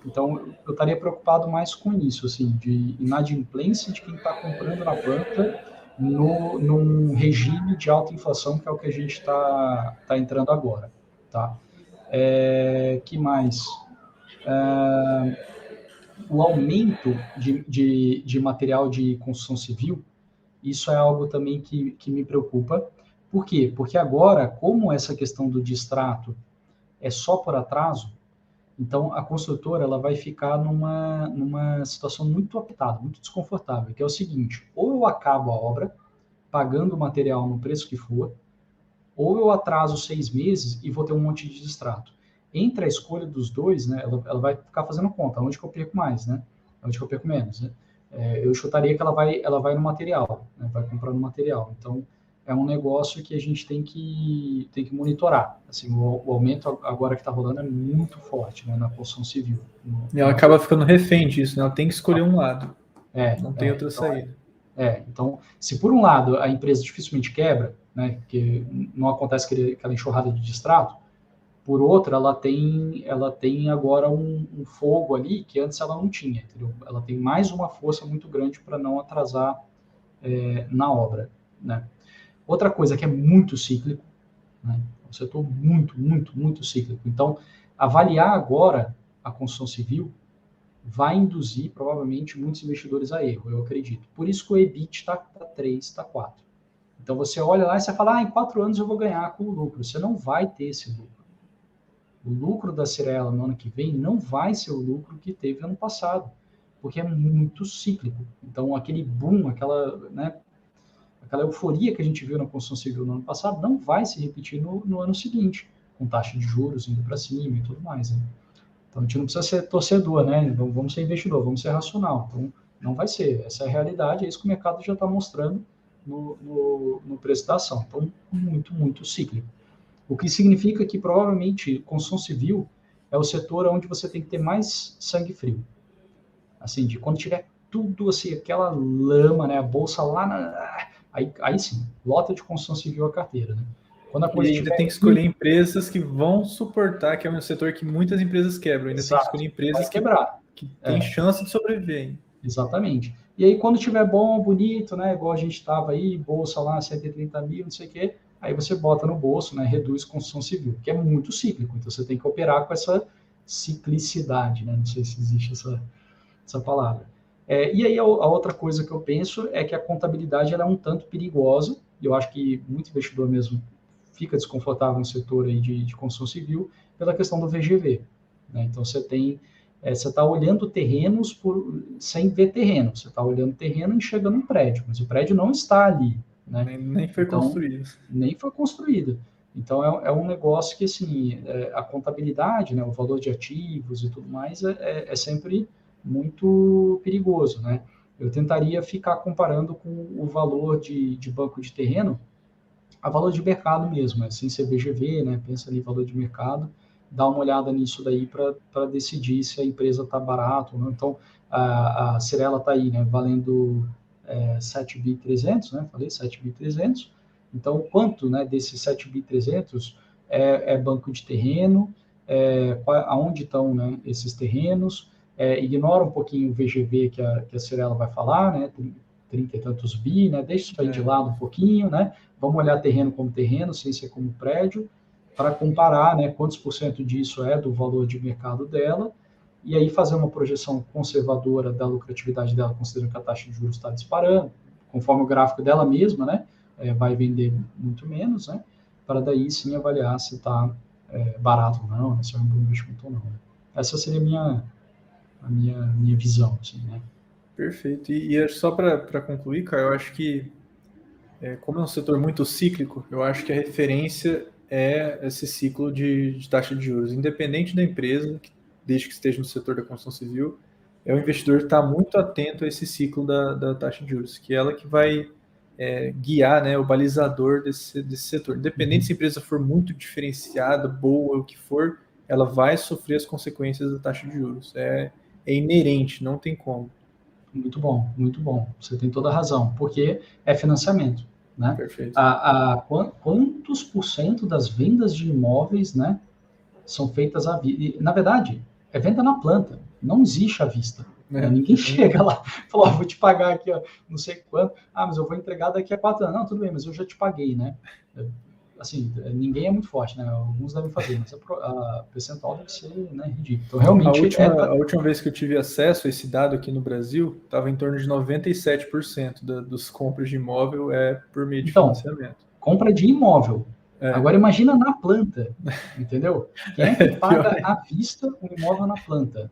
A: Então, eu estaria preocupado mais com isso, assim, de inadimplência de quem está comprando na planta num regime de alta inflação, que é o que a gente tá entrando agora, tá? Que mais? O aumento de material de construção civil, isso é algo também que me preocupa. Por quê? Porque agora, como essa questão do distrato é só por atraso, então a construtora ela vai ficar numa situação muito apertada, muito desconfortável, que é o seguinte: ou eu acabo a obra pagando o material no preço que for, ou eu atraso 6 meses e vou ter um monte de distrato. Entre a escolha dos dois, né, ela vai ficar fazendo conta, onde que eu perco mais, né? Onde que eu perco menos, né? Eu chutaria que ela vai no material, né, vai comprar no material. Então, é um negócio que a gente tem que monitorar. Assim, o aumento agora que está rolando é muito forte, né, na construção civil.
B: E ela acaba ficando refém disso, né? Ela tem que escolher um lado. Não tem outra
A: Então,
B: saída.
A: então, se por um lado a empresa dificilmente quebra, né, porque não acontece aquela enxurrada de distrato, por outra, ela tem agora um fogo ali que antes ela não tinha, entendeu? Ela tem mais uma força muito grande para não atrasar na obra, né? Outra coisa que é muito cíclico, né? Um setor muito, muito, muito cíclico. Então, avaliar agora a construção civil vai induzir provavelmente muitos investidores a erro, eu acredito. Por isso que o EBIT está 3, está 4. Então você olha lá e você fala, em 4 anos eu vou ganhar com o lucro. Você não vai ter esse lucro. O lucro da Cyrela no ano que vem não vai ser o lucro que teve ano passado, porque é muito cíclico. Então aquele boom, aquela euforia que a gente viu na construção civil no ano passado não vai se repetir no ano seguinte, com taxa de juros indo para cima e tudo mais. Né? Então a gente não precisa ser torcedor, né? Então, vamos ser investidor, vamos ser racional. Então não vai ser. Essa é a realidade, é isso que o mercado já está mostrando no preço da ação. Então, muito, muito cíclico. O que significa que provavelmente construção civil é o setor onde você tem que ter mais sangue frio. Assim, de quando tiver tudo assim, aquela lama, né? A bolsa lá aí sim, lota de construção civil a carteira, né? Quando a coisa
B: E ainda
A: tiver
B: tem que escolher empresas que vão suportar, que é um setor que muitas empresas quebram. Ainda tem que escolher empresas
A: que
B: têm chance de sobreviver.
A: Exatamente. E aí, quando tiver bom, bonito, né? Igual a gente estava aí, bolsa lá, 130 mil, não sei o quê, aí você bota no bolso, né? Reduz construção civil, que é muito cíclico. Então, você tem que operar com essa ciclicidade, né? Não sei se existe essa palavra. E aí, a outra coisa que eu penso é que a contabilidade ela é um tanto perigosa, e eu acho que muito investidor mesmo fica desconfortável no setor aí de construção civil pela questão do VGV. Né? Então, você está olhando terrenos sem ver terreno. Você está olhando terreno e enxergando um prédio, mas o prédio não está ali. Né?
B: Nem foi construído.
A: Nem foi construído. Então, é um negócio que, assim, a contabilidade, né, o valor de ativos e tudo mais, é sempre muito perigoso. Né? Eu tentaria ficar comparando com o valor de banco de terreno a valor de mercado mesmo, sem ser VGV, né? Pensa ali valor de mercado, dá uma olhada nisso daí para decidir se a empresa está barato ou não. Então, a Cyrela está aí, né? Valendo 7 bi 300, né? Falei 7 bi 300. Então, quanto, né, desses 7 bi 300 é banco de terreno, aonde estão, né, esses terrenos, ignora um pouquinho o VGV que a Cyrela vai falar, né? 30 e tantos bi, né? Deixa isso aí de lado um pouquinho, né? Vamos olhar terreno como terreno, sem ser como prédio, para comparar, né, quantos por cento disso é do valor de mercado dela, e aí fazer uma projeção conservadora da lucratividade dela, considerando que a taxa de juros está disparando, conforme o gráfico dela mesma, né? Vai vender muito menos, né? Para daí sim avaliar se está barato ou não, né, se é um bom investimento ou não. Né? Essa seria a minha visão, assim, né?
B: Perfeito. E só para concluir, Caio, eu acho que, como é um setor muito cíclico, eu acho que a referência é esse ciclo de taxa de juros, independente da empresa, desde que esteja no setor da construção civil, é o investidor estar muito atento a esse ciclo da taxa de juros, que é ela que vai guiar, né, o balizador desse setor. Independente se a empresa for muito diferenciada, boa, o que for, ela vai sofrer as consequências da taxa de juros. É inerente, não tem como.
A: Muito bom, muito bom. Você tem toda a razão, porque é financiamento, né?
B: Perfeito.
A: Quantos por cento das vendas de imóveis, né, são feitas à vista? Na verdade, é venda na planta, não existe à vista. Ninguém chega lá e fala, vou te pagar aqui, ó, não sei quanto. Mas eu vou entregar daqui a 4 anos. Não, tudo bem, mas eu já te paguei, né? Assim, ninguém é muito forte, né? Alguns devem fazer, mas a percentual deve ser, né, ridículo. Então, realmente...
B: A última vez que eu tive acesso a esse dado aqui no Brasil, estava em torno de 97% dos compras de imóvel por meio de financiamento.
A: Compra de imóvel. Agora, imagina na planta, entendeu? Quem é que paga à vista um imóvel na planta?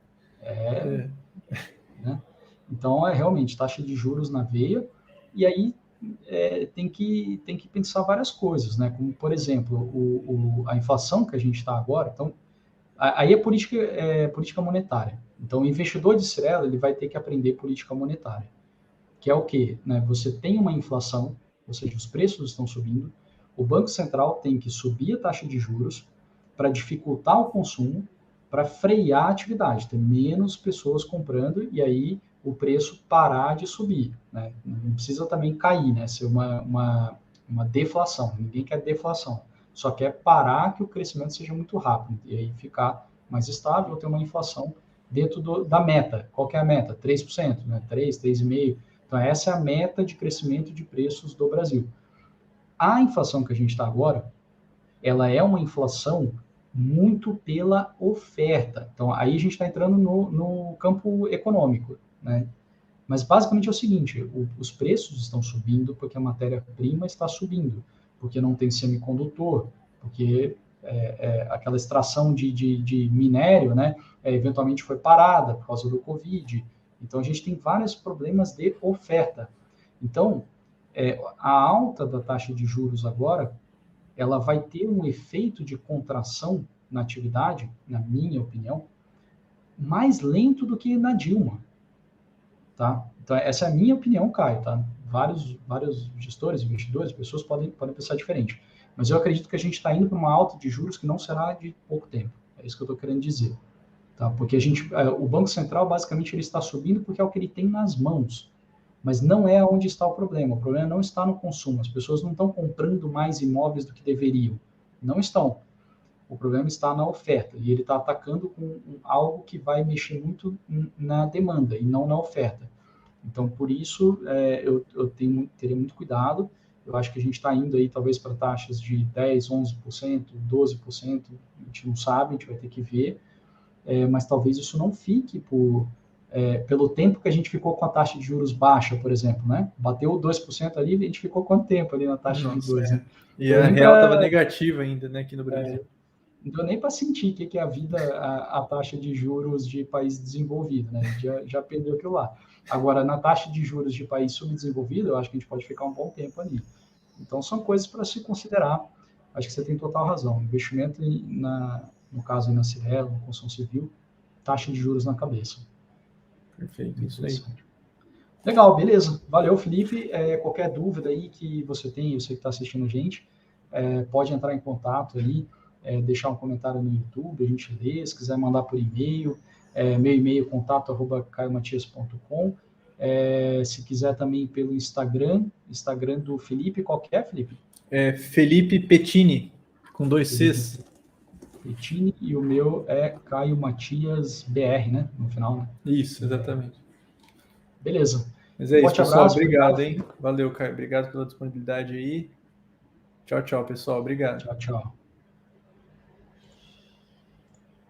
A: Né? Então, realmente taxa de juros na veia, e aí tem que pensar várias coisas, né? Como, por exemplo, a inflação que a gente está agora. Então, aí é política monetária. Então, o investidor de Cirela, ele vai ter que aprender política monetária, que é o quê? Né? Você tem uma inflação, ou seja, os preços estão subindo, o Banco Central tem que subir a taxa de juros para dificultar o consumo, para frear a atividade, ter menos pessoas comprando e aí o preço parar de subir. Né? Não precisa também cair, né? Ser uma deflação. Ninguém quer deflação. Só quer parar que o crescimento seja muito rápido e aí ficar mais estável ou ter uma inflação dentro da meta. Qual que é a meta? 3%, né? 3, 3,5%. Então, essa é a meta de crescimento de preços do Brasil. A inflação que a gente está agora, ela é uma inflação muito pela oferta. Então, aí a gente está entrando no campo econômico, né? Mas, basicamente, é o seguinte, os preços estão subindo porque a matéria-prima está subindo, porque não tem semicondutor, porque aquela extração de minério, né, eventualmente foi parada por causa do Covid. Então, a gente tem vários problemas de oferta. Então, a alta da taxa de juros agora, ela vai ter um efeito de contração na atividade, na minha opinião, mais lento do que na Dilma. Tá? Então, essa é a minha opinião, Caio. Tá? Vários gestores, investidores, pessoas podem pensar diferente. Mas eu acredito que a gente está indo para uma alta de juros que não será de pouco tempo. É isso que eu estou querendo dizer. Tá? Porque o Banco Central, basicamente, ele está subindo porque é o que ele tem nas mãos. Mas não é onde está o problema. O problema não está no consumo. As pessoas não estão comprando mais imóveis do que deveriam. Não estão. O problema está na oferta. E ele está atacando com algo que vai mexer muito na demanda e não na oferta. Então, por isso, eu teria muito cuidado. Eu acho que a gente está indo aí, talvez, para taxas de 10%, 11%, 12%. A gente não sabe, a gente vai ter que ver. Mas talvez isso não fique pelo tempo que a gente ficou com a taxa de juros baixa, por exemplo, né? Bateu 2% ali, a gente ficou quanto tempo ali na taxa de 2%? Né?
B: E a real estava negativa ainda, né, aqui no Brasil.
A: Não deu nem para sentir o que é a vida, a taxa de juros de país desenvolvido, né? Já perdeu aquilo lá. Agora, na taxa de juros de país subdesenvolvido, eu acho que a gente pode ficar um bom tempo ali. Então, são coisas para se considerar. Acho que você tem total razão. Investimento, no caso, na Cirela, na construção civil, taxa de juros na cabeça.
B: Perfeito, isso aí.
A: Legal, beleza. Valeu, Felipe. Qualquer dúvida aí que você tem, eu sei que está assistindo a gente, pode entrar em contato aí, deixar um comentário no YouTube, a gente lê, se quiser mandar por e-mail, meu e-mail contato@caiomatias.com. Se quiser também pelo Instagram do Felipe, qual que é, Felipe?
B: Felipe Pettini, com 2 Cs.
A: Pettini, e o meu é Caio Matias BR, né? No final, né?
B: Isso, exatamente.
A: Beleza.
B: Mas é isso, pessoal. Obrigado, hein? Valeu, Caio. Obrigado pela disponibilidade aí. Tchau, tchau, pessoal. Obrigado.
A: Tchau, tchau.